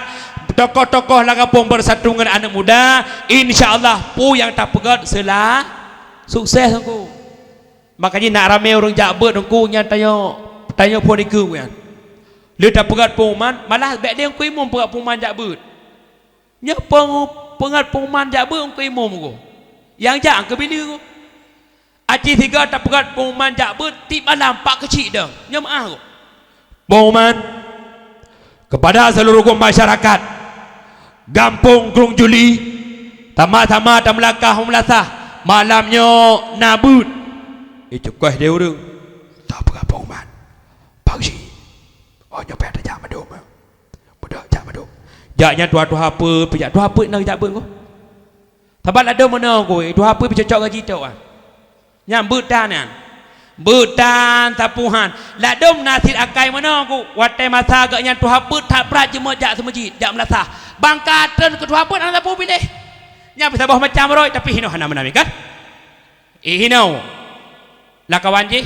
tokoh-tokoh lang kampung bersatu dengan anak muda insyaallah pu yang tak pegat selah sukses aku makanya nak ramai orang jabut aku nya tanya pun iku kan dia tak pegat puman malah bek dia aku imum pegat puman jabut nya pengat puman jabut aku imum aku yang jak ke bini aku aci tiga tak pegat puman jabut ti malam pak kecil dah nya maaf aku puman kepada seluruh masyarakat Gampung Krung Juli tama-tama tam melakah melasah malamnya nabut cukup dia urang tak apa puman pagi oh nyopet aja madum budak jak madum jaknya tua-tua apa pijak tua apa nak jak ber ko tabat ada mana ko tua apa picocok gaji tok ah nyambut dan betan tapuhan ladom nasir akai mana ko watai masa agaknya tua apa tak prat je jak semajid jak melasah bangkatan ke tua apa nak tapu pilih nya bisa bawah macam roy tapi hino hana menami kan hino lah kawan je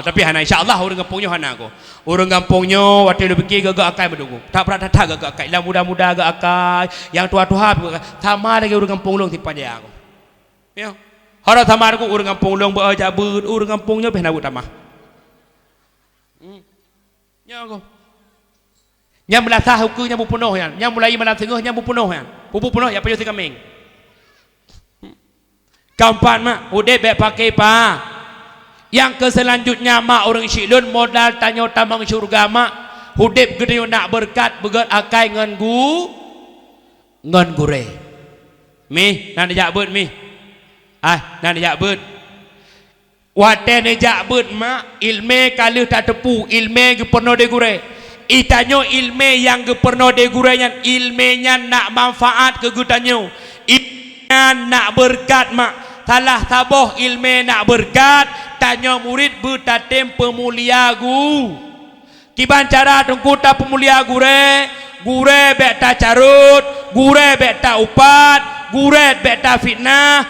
Tapi hana insyaallah orang kampungnya hana aku. Orang kampungnya waktu lu fikir gagak akai berdugu. Tak pernah tak gagak akai. Lah muda-muda gagak akai, yang tua-tua sama lagi orang kampung long tipan dia aku. Ya. Harap sama aku orang kampung long beaja ber, orang kampungnya behna but tamah. Ya aku. Yang melatah hukum yang penuh yan. Yang mulai melatah tengah yang penuh yan. Pupu penuh ya payo si kaming. Kaumpan mak, udah baik pakai pa. Yang keselanjutnya mak orang syilun modal tanya tamang syurga mak. Hudip gede nak berkat begat akai ngan gure. Mi, nak dijak bet mi. Nak dijak bet. Wate dijak bet mak ilme kalau tak tepu ilme ke pernah de gure. Itanyo ilme yang ke pernah de gure nya ilmenya nak manfaat ke gutanyo. Ilmenya nak berkat mak. Salah taboh ilme nak berkat tanya murid bertatem pemulia gu kiban cara tengkuta pemulia gure bek ta carut gure bek ta upat gure bek ta fitnah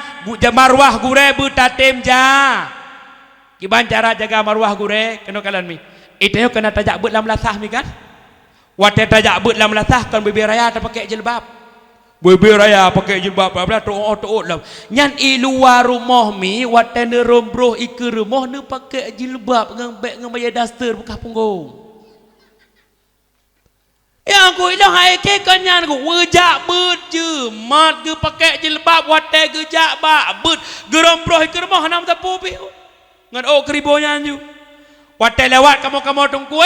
marwah gure bertatem ja kiban cara jaga marwah gure kena kalan mi itu kena tajak bet lam lasah mi kan wate tajak bet lam lasah kan bebe raya tak pakai jilbab bebe raya pakai jilbab bla to'ot lam nyan i luar rumah mi wate ne rombroh ke rumah ne pakai jilbab ngang beg ngang baya daster bekah punggung ya aku ilang hai ke kanyan ku wejak bet je mat ge pakai jilbab wate ge jak ba bet gerombroh ke rumah nam tapu pi ngan keribo nyan ju wate lewat kamu tungku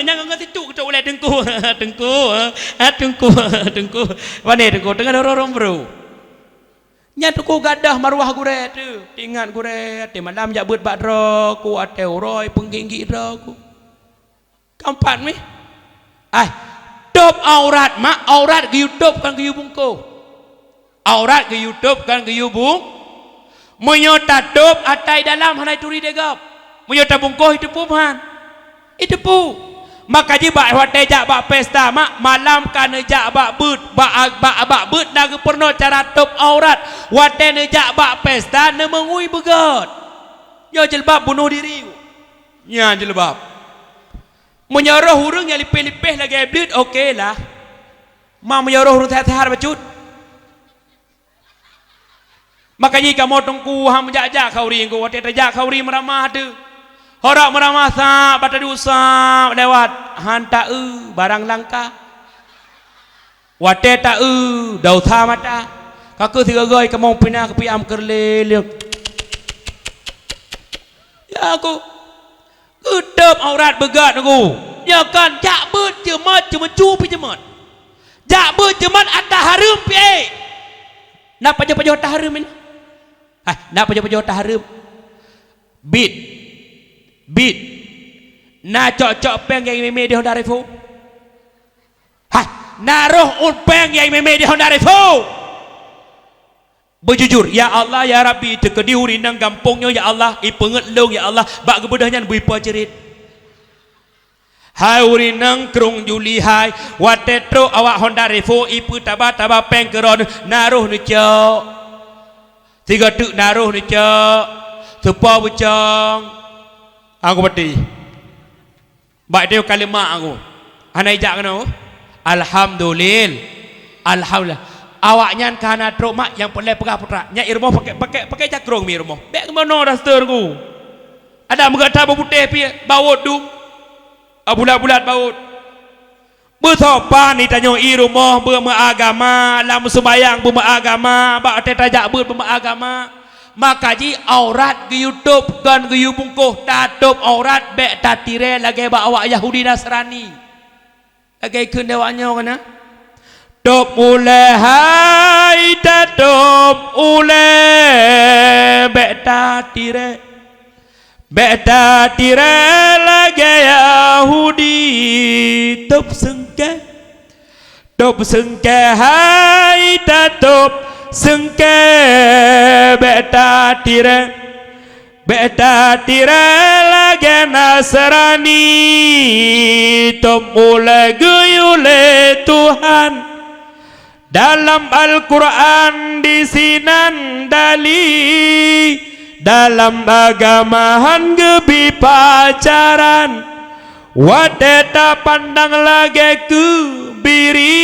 jangan ngerti tu kita boleh tungku mana tungku tengah dorong bro nya tungku gadah marwah gure tu ingat gure te malam jak bet badro ku ate uroi pengginggi ro ku kampan mi top aurat mak aurat ke YouTube kan ke bungko aurat ke YouTube kan ke bung menyota top atai dalam hanai turi degap menyota bungkoh itu puman itu pu maka jibak wate jak bak pesta mak malam kan jak bak but bak but nak pernah cara top aurat wate ne jak bak pesta ne mengui begat ya jilbab bunuh diri nya jilbab menyuruh hurung yang lipih-lipih lagi blit okey lah mau menyuruh hurung tehar bacut makanya kamu tunggu ham jak kau ring ko wate jak kau ring meramah tu horak meramah sa bata diusap lewat hanta barang langka wate ta dau tha mata kaku tiga goi kamu pindah ke piam kerlelek ya aku gedep aurat begat aku ya kan jak bet jemat jemecu pi jemat jak bet jemat ataharum pi nak pajo-pajo taharum ni nak pajo-pajo taharum bit na cocok peng yang meme di Honda Revo naruh peng yang meme di Honda Revo berjujur ya Allah ya Rabbi tekedi urinang gampungnya ya Allah ipengetlong ya Allah bak gebedahnya bui pajerit hai urinang kerung juli hai watetro awak Honda Revo ipu taba peng keron naruh ni cok tiga tuk naruh ni cok sepa bucang aku peti baik dia kalimat aku anai jak kena alhamdulillah awaknya kana truk mak yang pelai pegah putra nya irmoh pakai cakrong mi irmoh bek kemana daster ku ada megata putih pi baut dum bulat-bulat baut bersopan ni tanya irmoh beragama lam sembayang beragama bak tajak beragama maka ji aurat ke YouTube kan ke bungkuh tatup aurat bek tatire lagi bawa Yahudi Nasrani lagi kun dewanya kana top ule hai tatup ule bek tatire lagi Yahudi top sengke hai tatup sengke beta tire lagi Nasrani tomule guyule Tuhan dalam Al-Quran disinan dalam agamahan gebi pacaran wadeta pandang lagi ke biri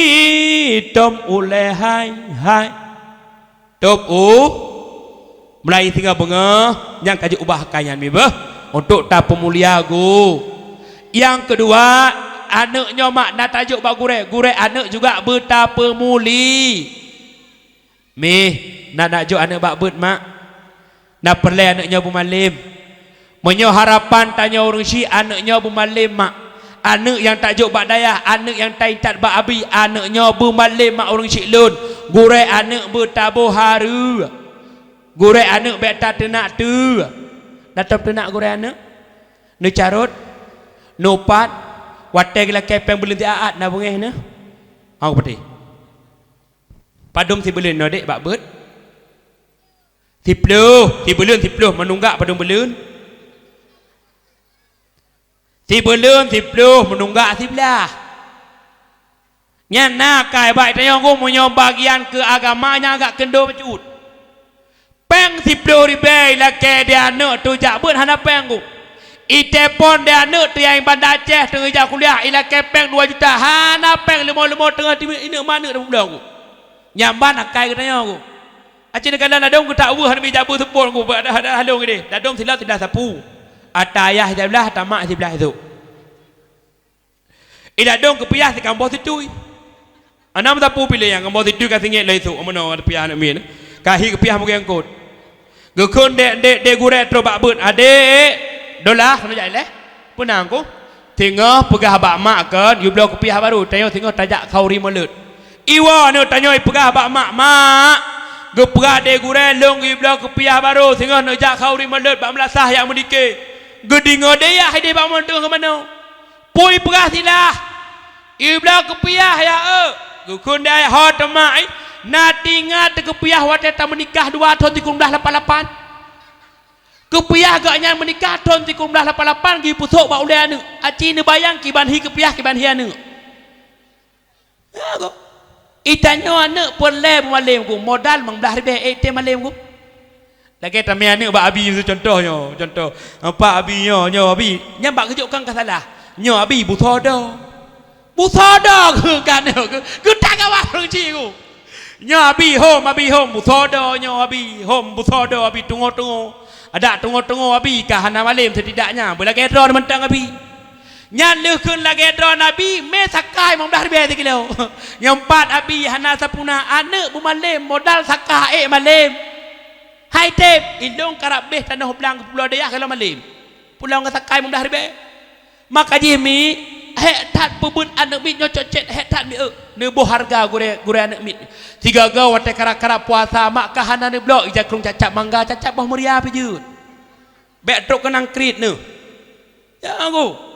tom ule hai hai top mulai tinggal bengah yang kaji ubah kayan mibah untuk tak pemulia gu. Yang kedua anaknya mak nak tajuk bak gure anak juga betapa muli nak tajuk anak bak bet mak nak perle anaknya bumalim menyo harapan tanya orang si anaknya bumalim mak anak yang tajuk bak dayah anak yang taitat bak abi anaknya bumalim mak orang si lun gure anak bertabuh haru gure anak beta tenak tu datap tenak gure anak nu carut nu pat watai gila kepeng belum tiaat na bungeh na aku pati padum si belun no dek bak bet ti belun menunggak padum belun ti belun menunggak ti belah nyana kai baik tanya aku punya bagian ke agamanya agak kendo pecut peng ti belun ribe la ke dia anak tu jak bet hana peng aku itepon dia anak tu yang bandar Aceh tengah jah kuliah ila ke peng 2 juta hana peng lemo tengah ini mana dah budak aku nyamban akai tanya aku acin kala nadong ku tak uah mi jabu tepon ku ada halong gede nadong silap tidak sapu atayah sebelah tamak sebelah tu ila dong ke piah di kampung situ anam sapu pilih yang kampung situ ka singit lai tu amono ada piah nak min kahi ke piah mungkin angkut gekun de gure tro bak bet ade dolah kena jai leh punang ku tengah pegah bak mak kan you blok ke piah baru tengok tajak kauri melut iwa ni tanya pegah bak mak gepra de gure long ibla ke piah baru sehingga nak jak khauri melut bak melasah yang mendike gedingo dia hai de bak montung ke mana pui perah silah ibla ke piah ya gukun dai hot mai na tingat ke piah wate ta menikah 2 tahun 1988 ke piah gaknya menikah tahun 1988 gi pusuk bak ulai anu aci ni bayang ki ban hi ke piah ki ban hi anu ya go itanyo anak perle malim ku modal mengbelah ribe ete malim ku lagi tami anak bak abi tu contoh apa abi nyo abi nyambak kejukkan ka salah nyo abi butodo ke kan ku tak awak ruci ku nyo abi home butodo nyo abi home butodo abi tunggu ada tunggu abi ka hana malim setidaknya boleh kedro mentang abi nyan leukeun lagi dro nabi me sakai mangdah ribe kilo nyempat abi hana sapuna anak bumalim modal sakai malim hai tep indong karabeh tanah pulang ke pulau daya kalau malim pulang ke sakai mangdah ribe maka jimi tat pebun anak mit nyococet tat mi nebo harga gure anak mit tiga ga wate kara puasa mak kahana ne blok ija krung cacap mangga cacap boh muria pejut bek truk kenang krit ne ya aku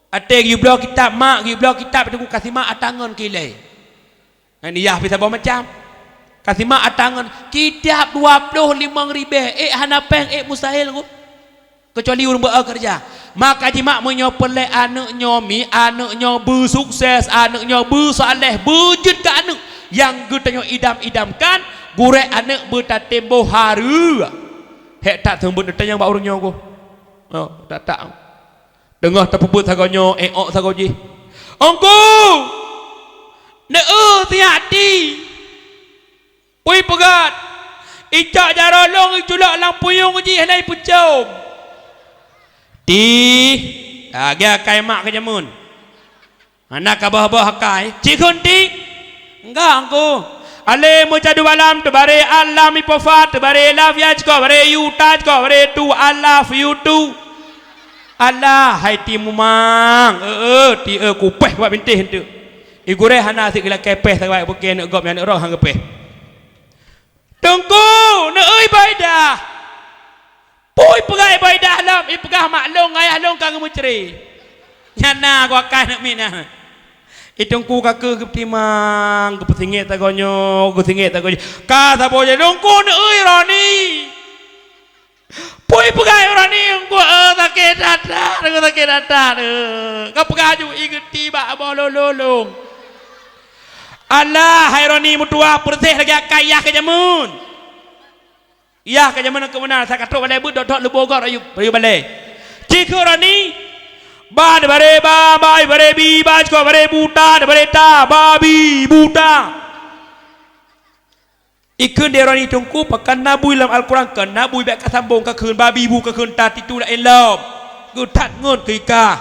ate gi blok kitab mak gi blok kitab itu kasih mak atangan kilai ini ya bisa bawa macam kasih mak atangan kitab 25.000 hana peng mustahil ku kecuali urang bekerja maka jimak menyopele anaknya anaknya bersukses anaknya bersaleh berjud ke anak yang gutanya idam-idamkan gure anak bertatembo haru hek tak sembut tanya bak urangnya ku tak dengar terpuput sagonyo eok sagoji ongku ne tiati pui pegat icak jarolong iculak lang puyung uji hanai pucom ti agak kai mak ke jamun anak kabah-bah kai cikun ti enggak angku ale mujadu alam tu bare alam ipofat bare love ya ko bare you touch ko bare tu I love you too Allah hai ti mumang ti kupeh buat bintih tu igure hana sik gila kepeh sabai bukan nak gop yang nak roh hang kepeh tunggu nak baidah pui pegai baidah lam pegah maklong ayah long kang menceri nyana gua kan nak mina itungku kake ketimang kepesingit tagonyo gusingit tagonyo ka sabo je tunggu nak roni pui pegai orang ni gua sakit data kau pegaju ingat tiba bolololong Allah haironi mutua persih lagi kaya ke jamun Ya ke mana ke mana saya kata balai bu dok lebogor ayu balai. Jika rani ban bare ba bai bare bi ba ko bare buta bare ta babi buta. Ikun derani tungku pakan nabui dalam Al-Quran kan nabui baik kasambung keคืน babi bu keคืน ta titu la elom. Ku tat ngun ke ika.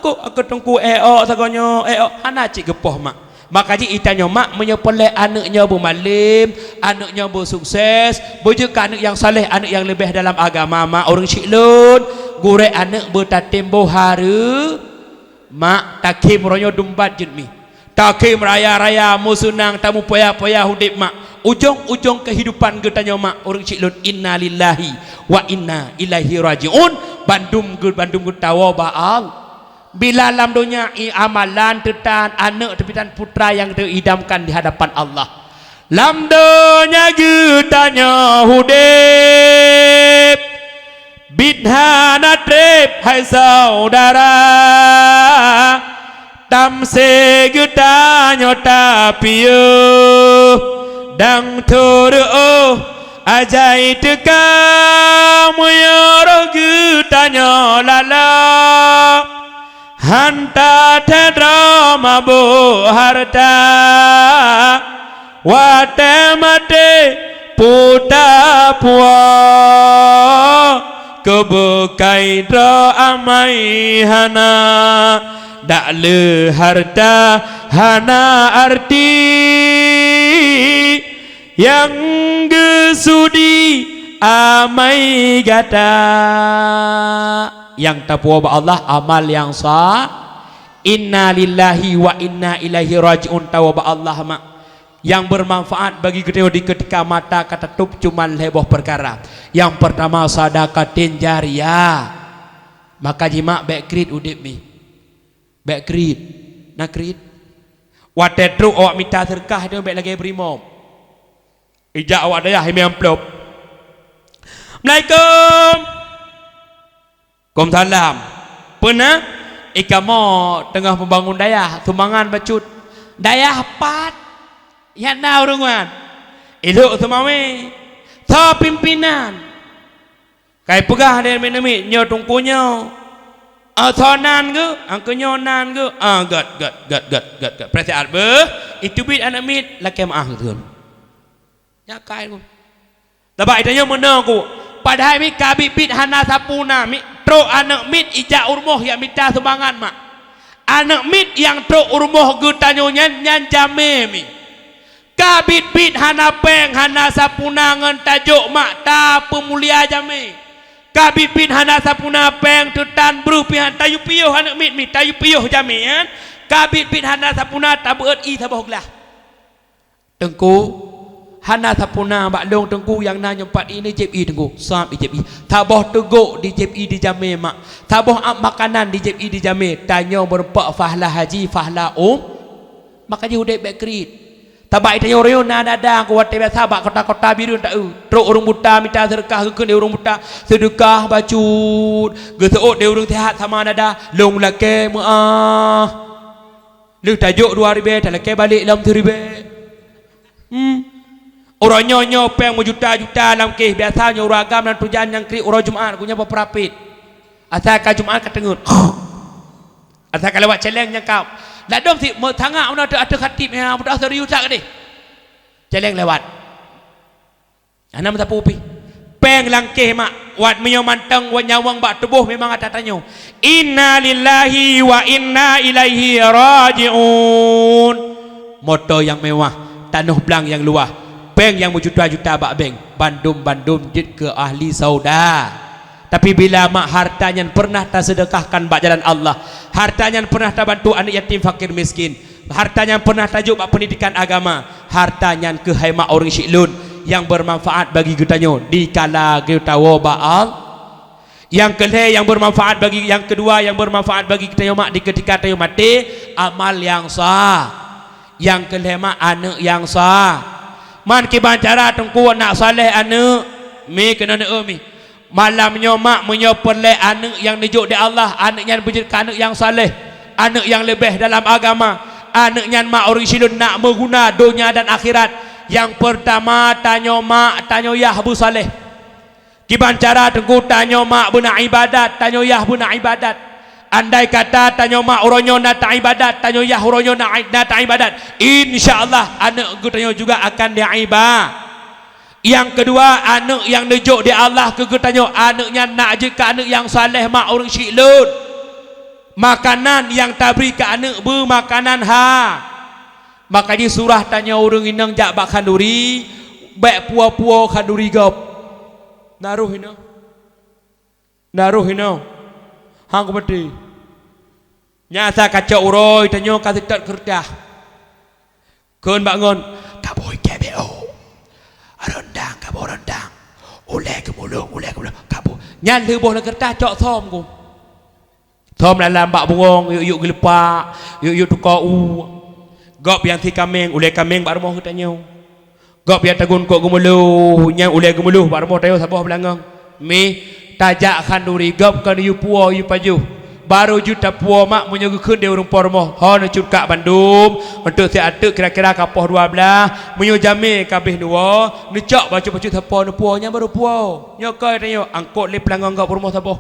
Aku tungku sagonyo hana cik gepoh mak. Maka ji itanya mak menyepelek anaknya bermalim, anaknya bersukses, berjeka anak yang saleh, anak yang lebih dalam agama mak orang ciklun, gure anak bertatim bohara, mak takim ronyo dumbat jetmi, takim raya-raya musunang tamu poya-poya hudip mak, ujung-ujung kehidupan getanya mak orang ciklun inna lillahi wa inna ilaihi rajiun, bandum getawa baal. Bila dalam dunia amalan tetan anak tepitan putra yang diidamkan di hadapan Allah. Dalam dunia getanya hudip bidhana trip hai saudara tamse getanya tapiyo dang turu ajai teka muyoro getanya lala hanta tedra mabu harta wate mate puta pua kebekai dra amai hana dak le harta hana arti yang gesudi amai gata yang tapuwa ba Allah amal yang sah inna lillahi wa inna ilaihi rajiun tawa ba Allah mak yang bermanfaat bagi kita di ketika mata kata tup cuman heboh perkara. Yang pertama sadaqatin jariyah, maka jima baik krit udip mi baik krit nak krit watetru awak minta sedekah dia baik lagi berimo ijak awak daya himi amplop. Assalamualaikum. Salam. Pernah ikamo tengah membangun daya sumbangan bacut daya pat ya na urungan elok sumame sa pimpinan kai pegah dia menemi nyo tungkunyo sonan ke angkenyo nan ke gat perasaan be itu bit anak mit laki maah tuan ya kai ku tabak itanya menang ku padahal mi kabibit hana sapuna mi tro anak mit ijak urmoh yang minta sumbangan mak anak mit yang tro urmoh getanyo nyan jame mi kabibit hana peng hana sapuna ngan tajuk mak ta pemulia jame kabibit hana sapuna peng tetan berupihan tayu piyuh anak mit mi tayu piyuh jame kan kabibit hana sapuna tabeut i tabohlah tengku hana sapuna baklong tengku yang nanya empat ini JPI tengku sam JPI taboh teguk di JPI di jame mak taboh makanan di JPI di jame tanya berempat fahla haji fahla maka dia udah backread tabak itanya orang nada aku wate biasa bak kota-kota biru tak truk orang buta minta sedekah ke dia orang buta sedekah bacut geseuk dia orang sehat sama nada long lake maah lu tajuk 2000 tak lake balik dalam 3000 orang nyonyo peng juta-juta dalam kes biasanya orang agam dan tujuan yang kri orang Jumaat punya berperapit asal ka Jumaat ketengut asal ka lewat celeng yang kau lah dom si tangak mana ada khatib yang budak serius tak ni celeng lewat ana mata pupi peng langkeh mak wat menyo mantang wa nyawang bak tubuh memang ada tanyo inna lillahi wa inna ilaihi rajiun motor yang mewah tanah belang yang luah bank yang berjuta-juta bak bank bandum jid ke ahli sauda tapi bila mak hartanya pernah tak sedekahkan bak jalan Allah hartanya pernah tak bantu anak yatim fakir miskin hartanya pernah tajuk bak pendidikan agama hartanya ke haimak orang syiklun yang bermanfaat bagi getanyo di kala getawa ba'al yang kedua yang bermanfaat bagi yang kedua yang bermanfaat bagi getanyo mak di ketika tayo mati amal yang sah yang kelima anak yang sah man kiban cara tengku nak saleh anak mi kena nak mi malamnya mak menyopelek anak yang dijuk di Allah anaknya berjadikan anak yang saleh anak yang lebih dalam agama anaknya mak orang silun nak mengguna dunia dan akhirat Yang pertama tanya mak, tanya yah bu saleh. Kiban cara tengku tanya mak buna ibadat, tanya yah buna ibadat. Andai kata tanya mak uronyo na ta ibadat, tanya yah uronyo na ta ibadat, insyaallah anak ku tanya juga akan dia ibadat. Yang kedua, anak yang nejuk di Allah ke tanya anaknya nak je ke anak yang saleh mak orang syiklun. Makanan yang tabri ke anak bermakanan ha. Makanya surah tanya orang inang jak bak khanduri, bak puah-puah khanduri gop. Naruh ino. Naruh ino. Hang peti. Nyata kacau uroi tanya kasih tak kerja. Keun bangun, kaboi KBO. Rendang kabo rendang. Oleh ke mulut, kabo. Nyan leuboh nak kertas cok som ku. Som dalam bak bungong, yuk gelepak, yuk tukar Gop yang ti kameng, oleh kameng bak rumah tanya. Gop yang tagun kok gemuluh, nyang oleh gemuluh bak rumah tayo sabah belangang. Mi tajak khanduri gop kan yu puo yu paju. Baru juta puo mak menyogu keun dia urung pormoh. Ha na cut kak Bandung, untuk si atuk kira-kira kapoh 12, menyo jame kabeh dua, necak baca-baca sapo nu puo nya baru puo. Nyokai tanya angkot le pelangang gop rumah sabah.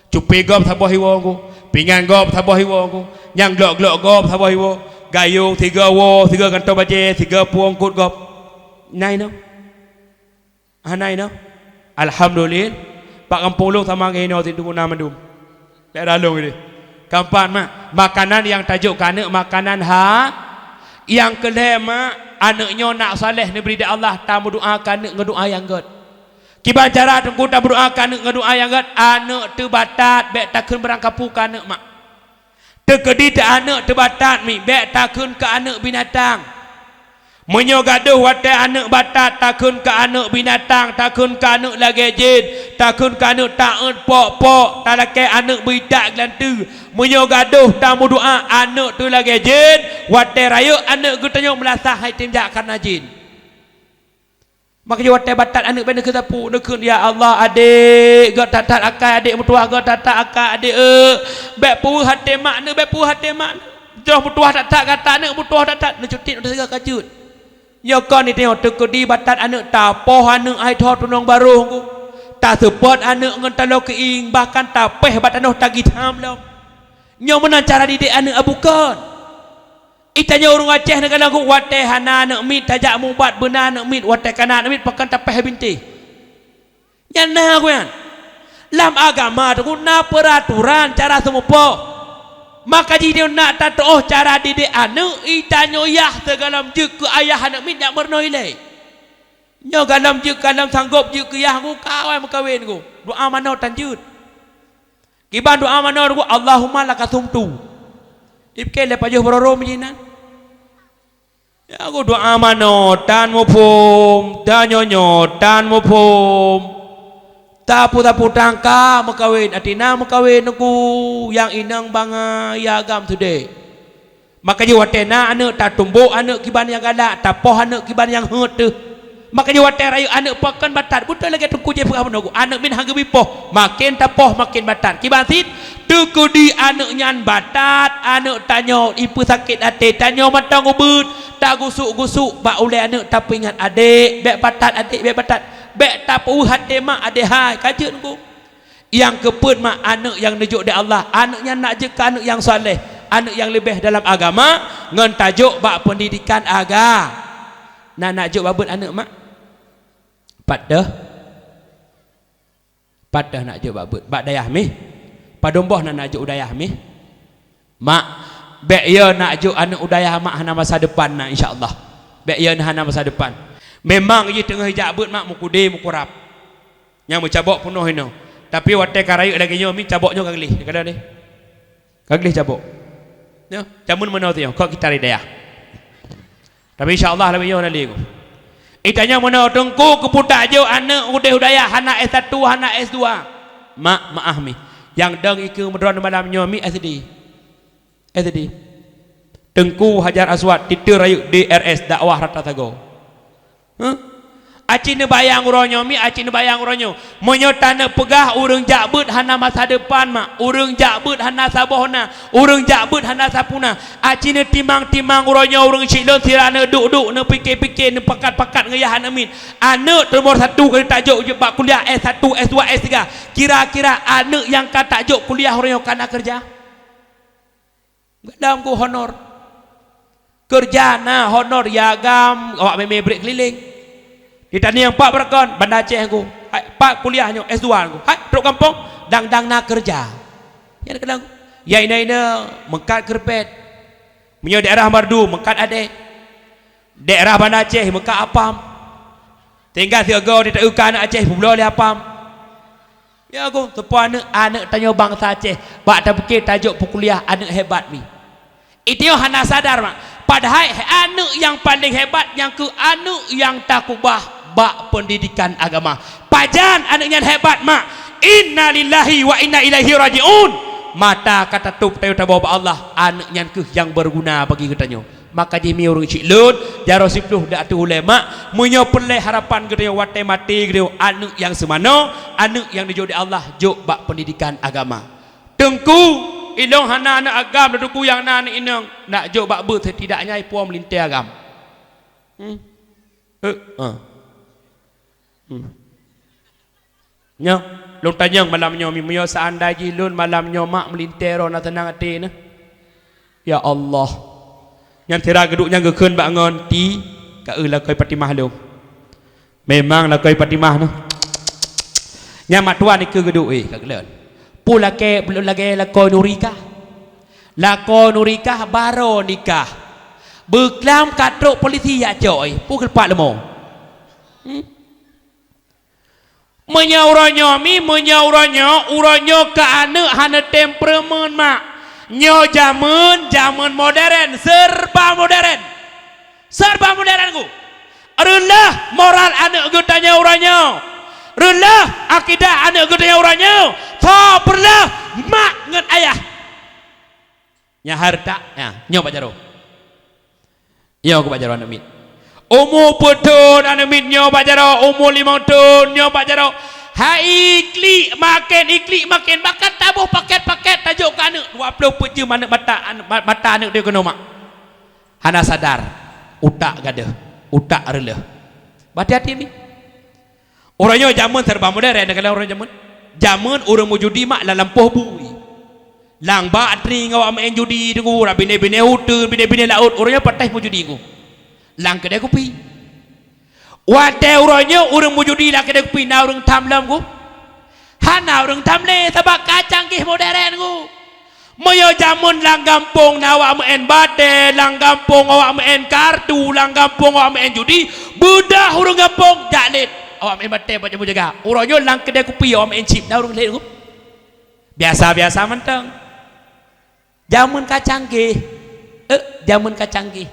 Cupi gop sabah hiwo ku, pinggan gop sabah hiwo ku, nyang glok-glok gop sabah hiwo. Gayung 3 wo, 3 kantong baje, 3 puong kut gop. Nai no. Hanai no. Alhamdulillah. Pak kampung lu sama ngeno tindu nama dum. Daerah long ini. Kampan mak, makanan yang tajuk kana makanan ha. Yang kelima anaknya nak saleh ni beri Allah tamu doa kana ngedoa yang god. Kiban cara tengku ta berdoa kana ngedoa yang god, anak tu batat bek takun berangkapu kana mak. Tekedi ta anak terbatat mi bek takun ke anak binatang. Menyo gaduh wate anak batat takun ke anak binatang, takun ke anak lagi jin, takun ke anak taat pok-pok, talake anak bidak gelantu. Menyo gaduh tamu doa anak tu lagi jin, wate rayu anak ku tanya melasah hai tindak kana jin. Makanya wate batat anak benda ketapu nekun ya Allah adik gak tatat akal adik mertua gak tatat akal adik bek pu hati mak ne bek pu hati mak joh mertua tatat kata anak mertua tatat ne cutit ne segala kajut yo kon ni tengok tekedi batat anak tapoh anak ai thot tunong baru ku tak support anak ngan talo keing bahkan tapeh bat anak tagi tham lam nyo mana cara didik anak abukan. Itanya orang Aceh nak kena ku wate hana nak mit tajak mubat benar nak mit wate kana nak mit pakan tapeh binti. Nyana ku yan. Lam agama tu na peraturan cara semupo. Maka jika nak tatoh cara didik anak itanya yah segalam juk ke ayah nak mit nak bernoi le. Nyo galam juk galam sanggup juk ke yah ku kawai makawin ku. Doa mana tanjut. Kiban doa mana ku Allahumma lakasumtu. Ipke lepas jauh beroro menjinan. Ya aku doa mano tan mupum, tan nyonyo tan mupum. Tapu tangka makawin, atina makawin aku yang inang banga ya agam today. Makanya watena anak tak tumbuh anak kiban yang galak, tapoh anak kiban yang hut tu. Makanya wate rayu anak pakan batat, betul lagi tungku je pegah menunggu. Anak min hangga bipoh, makin tapoh makin batat. Kiban sit tuku di anak nyan batat, anak tanya ibu sakit hati, tanya mata ngubut, tak gusuk-gusuk, bak oleh anak tak ingat adik, bek batat adik, bek batat, bek tak pu hati mak adik hai, kajian ku. Yang keput mak anak yang nejuk di Allah, anaknya nak je anak yang saleh, anak yang lebih dalam agama, ngan tajuk bak pendidikan agama. Nak juk babut anak mak. Padah nak juk babut, bak dayah mi. Padomboh nak juk udayah mi. Mak, bek ya nak juk anak udayah mak hana masa depan nak insya-Allah. Bek ya hana masa depan. Memang ye tengah jabut mak mukude mukurap. Yang mencabok penuh ino. Tapi wate karayu lagi nyo mi caboknyo kaglih. Kada ni. Kaglih cabok. Yo, jamun menaw tu yo, kok kita dayah. Tapi insya-Allah lebih yo nali ku. Itanya menaw tengku keputak jo anak udah udayah hana S1 hana S2. Mak maaf mi. Yang deng iku medron malam nyomi SD. Tengku Hajar Aswad titir rayu DRS dakwah rata tago. Acina bayang uronyo mi, acina bayang uronyo. Monyo tanah pegah urang jakbut hana masa depan mak. Urang jakbut hana sabohna. Urang jakbut hana sapuna. Acina timang-timang uronyo urang silon sirana duk-duk ne pikir-pikir ne pakat-pakat ngayahan amin. Anak nomor 1 kali tajuk je bak kuliah S1, S2, S3. Kira-kira anak yang ka tajuk kuliah uronyo kana kerja? Dalam ku honor. Kerja na honor yagam awak meme break keliling. Ditanya yang pak berakon Banda Aceh aku. Pak kuliahnya S2 aku. Hai duduk kampung dang-dang nak kerja. Ya kadang ya ina mengkat kerpet. Menyo daerah Mardu mengkat adik. Daerah Banda Aceh mengkat apam. Tinggal tiga di tak anak Aceh pula oleh apam. Ya aku tepuan anak tanya bangsa Aceh. Pak tak fikir tajuk kuliah anak hebat ni. Itu yang hana sadar mak. Padahal anak yang paling hebat yang ke anak yang takubah bak pendidikan agama. Pajan anaknya hebat mak. Inna lillahi wa inna ilaihi rajiun. Mata kata tup tayo tabawa Allah anaknya ke yang berguna bagi katanya. Maka jimi orang cik lut jaro sipluh dak tu ulama munyo pelai harapan gede wate mati gede anak yang semano anak yang dijodoh Allah jok bak pendidikan agama. Tengku ilong hana anak agam duku yang na anak inang nak jok bak ber setidaknya puam melintai agam. Nyo, long tanyang malam nyo miyo seandainya lun malam nyo mak melintai ro na tenang hati na. Ya Allah. Yang tira geduknya gekun bangun ti ka eulah koi patimah lu. Memang lah koi patimah no. Nya mak tuan ni ke geduk ka geleun. Pula ke belum lagi lako nurikah. Lako nurikah baro nikah. Berkelam katruk polisi ya coy. Pukul 4 lemo. Menyauranyo mi menyauranyo uranyo ke anak hana temperamen mak. Nyo zaman modern serba modern. Serba modern ku. Rendah moral anak gutanya uranyo. Rendah akidah anak gutanya uranyo. Tho perlah mak ngan ayah. Nya harta ya nyo pak jaro. Yo ku pak jaro anak mit. Umur petun anak mit nyo pak jaro umur 5 tahun nyo pak jaro. Ha ikli makin bakat tabuh paket-paket tajuk ke anak 20 peje mana mata anak dia kena mak. Hana sadar utak gadah utak relah. Hati-hati ni. Orangnya zaman serba modern kalau orang zaman orang mau judi mak dalam poh bui. Lang batri ngawak main judi tunggu bine-bine hotel bine-bine laut orangnya patah mau judi ku. Lang kedai kopi. Wate orangnya orang mau judi lah kedai kopi na orang tamlam ku. Hana orang tamle sebab kacang kih modern ku. Moyo jamun lang gampung nawak main bate, lang gampung awak main kartu, lang gampung awak main judi, budak orang gampung jalit. Awak main bate baca jaga. Orangnya lang kedai kopi awak main chip na orang leh ku. Biasa-biasa mentang. Jamun kacang kih. Jamun kacang kih.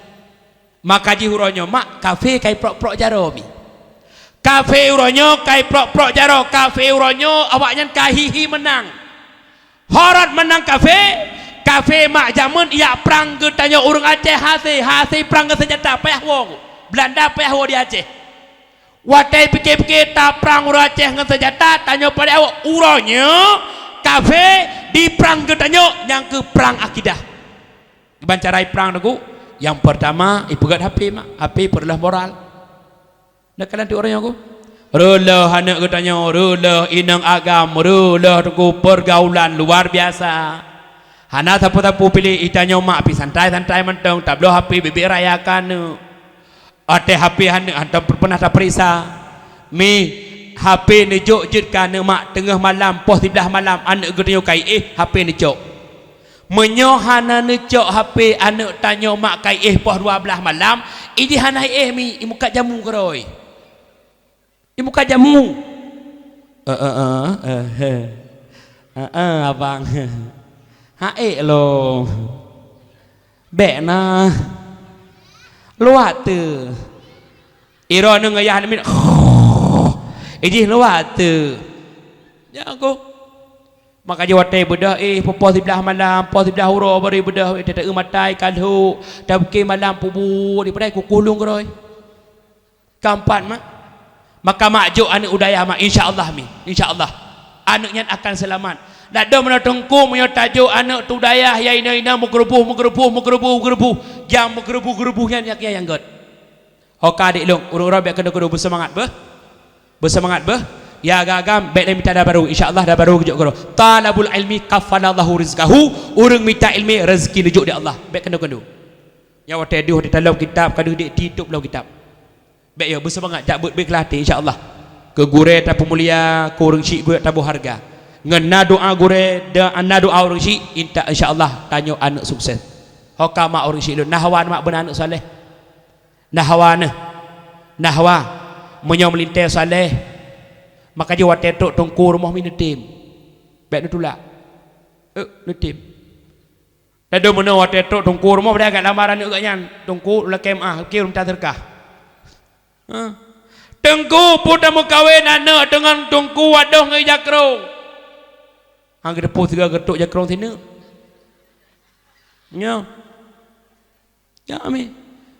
Maka ji huronyo mak kafe kai prok-prok jaro mi. Kafe uronyo kai prok-prok jaro, kafe uronyo awaknya kahihi menang. Horat menang kafe mak jamun ia perang ke tanya urang Aceh hase perang ke senjata payah wong. Belanda payah wong di Aceh. Watai pikir-pikir ta perang urang Aceh dengan senjata tanya pada awak uronyo kafe di perang ke tanya yang ke perang akidah. Dibancarai perang aku. Yang pertama ipegat HP mak. HP perlah moral. Nak kalian tu orang aku. Rulah anak katanya, rulah inang agam, rulah tunggu pergaulan luar biasa. Hana tapu-tapu pilih itanya mak pi santai-santai mentang tak belum HP bebek rayakan. Ate HP hana pernah tak perisa. Mi HP ni jok jetkan mak tengah malam pos 11 malam anak katanya kai HP ni jok. Menyohana necok HP anak tanya mak kai pos 12 malam ini hana mi imuka jamu keroi imuka jamu abang lo bek na luat tu iro nung ayah min ini luat tu ya aku maka jawate bedah pos 11 malam pos 11 huro beri bedah tak matai kalhu dah buki malam pubu di padai ku kulung keroi keempat mak maka makjuk anak udaya mak insyaallah mi, insyaallah anaknya akan selamat. Dak ada mana tengku punya tajuk anak tu daya ya ina menggerubuh jam menggerubuhnya yang god. Oka adik long urung rabiak kena kudu bersemangat bersemangat ya gagam baik dan minta dah baru insyaallah dah baru kejut karo talabul ilmi kafanallahu rizqahu urang minta ilmi rezeki nujuk di Allah baik kena ya wate di dalam kitab kadu dik titup dalam kitab baik ya bersemangat jak berkelatih insyaallah ke gure tapu mulia ku urang syik gue tabu harga ngena doa gure da anna doa urang syik inta insyaallah tanyo anak sukses hokama urang syik nahwan mak benar anak soleh nahwa menyo melintai saleh maka dia wate tok tongku rumah mi netim baik nutulak netim ada mana wate tok tongku rumah pada agak lamaran ni agaknya tongku la kemah kirim terkah tengku puta mau kawin anak dengan tongku wadoh ngai jakrong hang depo tiga getuk jakrong sini ya amin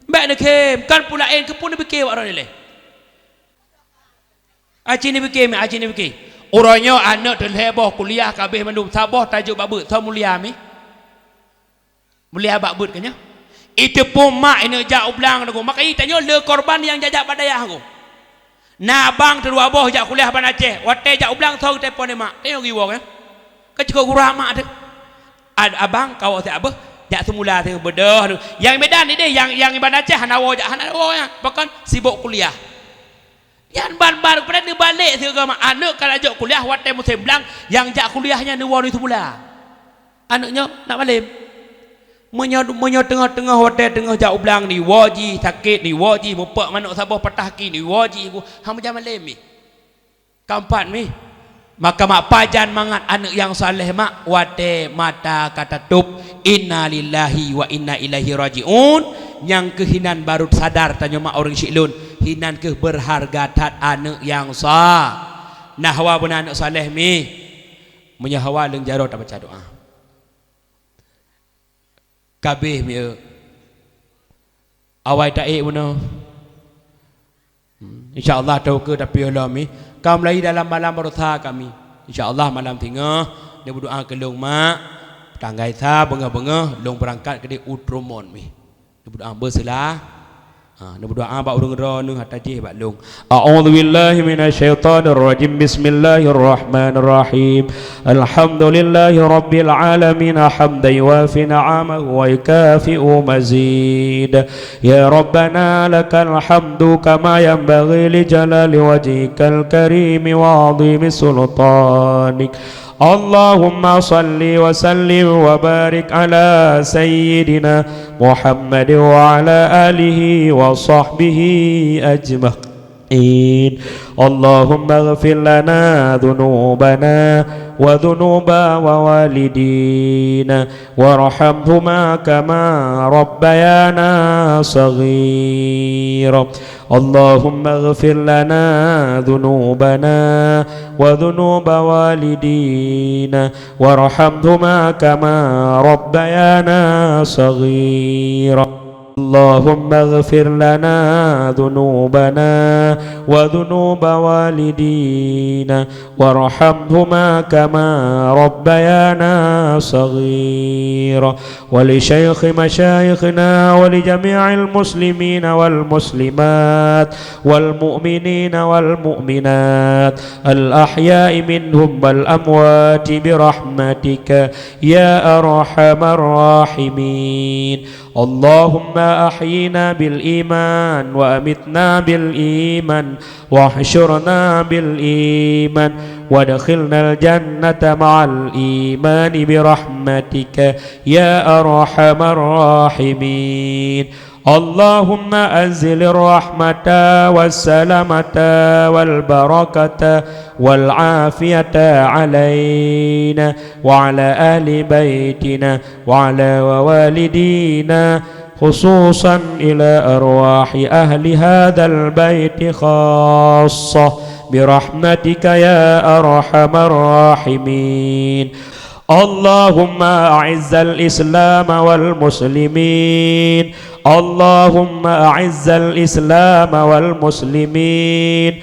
baik nak kem kan pula ke pun fikir wak orang ni aci ni fikir orangnya anak terheboh kuliah kabeh mandum sabah tajuk babut tau mulia mi mulia babut kanya itu pun mak ini jak ublang aku maka tanya le korban yang jajak badayah aku na bang terua boh jak kuliah ban Aceh wate jak ublang tau telefon ni mak tengok giwok ya ke cukup gurah mak tu abang kau tak apa jak semula tu bedah yang Medan ni dia yang ban Aceh hanawa ya bahkan sibuk kuliah yang ban-ban pada dia balik tu ke mak anak kalau ajak kuliah wate musim belang yang jak kuliahnya ni wari tu pula anaknya nak balik menyo tengah-tengah hotel tengah jak ublang ni waji sakit ni waji mupak manuk sabah patah ki ni waji ku hang macam malam ni keempat mi maka mak pajan mangat anak yang saleh mak wate mata kata tup inna lillahi wa inna ilaihi rajiun yang kehinan baru sadar tanya mak orang syiklun hinan ke berharga tat anak yang sah nahwa pun anak saleh mi menyahawa leng jaro tak baca doa kabeh mi awai taik mana insyaallah tahu ke tapi Allah mi kau mulai dalam malam bertha kami insyaallah malam tengah dia berdoa ke long mak tanggai sa bengah-bengah long berangkat ke di utrumon mi dia berdoa berselah dia berdoa bak urang ra nu hatajih bak long a'udzu billahi minasyaitonir rajim bismillahirrahmanirrahim alhamdulillahi rabbil alamin hamdan yuwafi ni'amahu wa yukafi'u mazid ya rabbana lakal hamdu kama yanbaghi li jalali wajhikal karim wa 'azimi sultanik اللهم صل وسلم وبارك على سيدنا محمد وعلى آله وصحبه أجمعين اللهم اغفر لنا ذنوبنا وذنوب ووالدينا وارحمهما كما ربيانا صغيرا اللهم اغفر لنا ذنوبنا وذنوب والدينا وارحمهما كما ربيانا صغيرا اللهم اغفر لنا ذنوبنا وذنوب والدينا وارحمهما كما ربيانا صغيرا ولشيخ مشايخنا ولجميع المسلمين والمسلمات والمؤمنين والمؤمنات الأحياء منهم والأموات برحمتك يا أرحم الراحمين اللهم أحينا بالإيمان وأمتنا بالإيمان واحشرنا بالإيمان وادخلنا الجنة مع الإيمان برحمتك يا أرحم الراحمين اللهم أنزل الرحمة والسلامة والبركة والعافية علينا وعلى أهل بيتنا وعلى والدينا خصوصا إلى أرواح أهل هذا البيت خاصة برحمتك يا أرحم الراحمين اللهم أعز الإسلام والمسلمين اللهم أعز الإسلام والمسلمين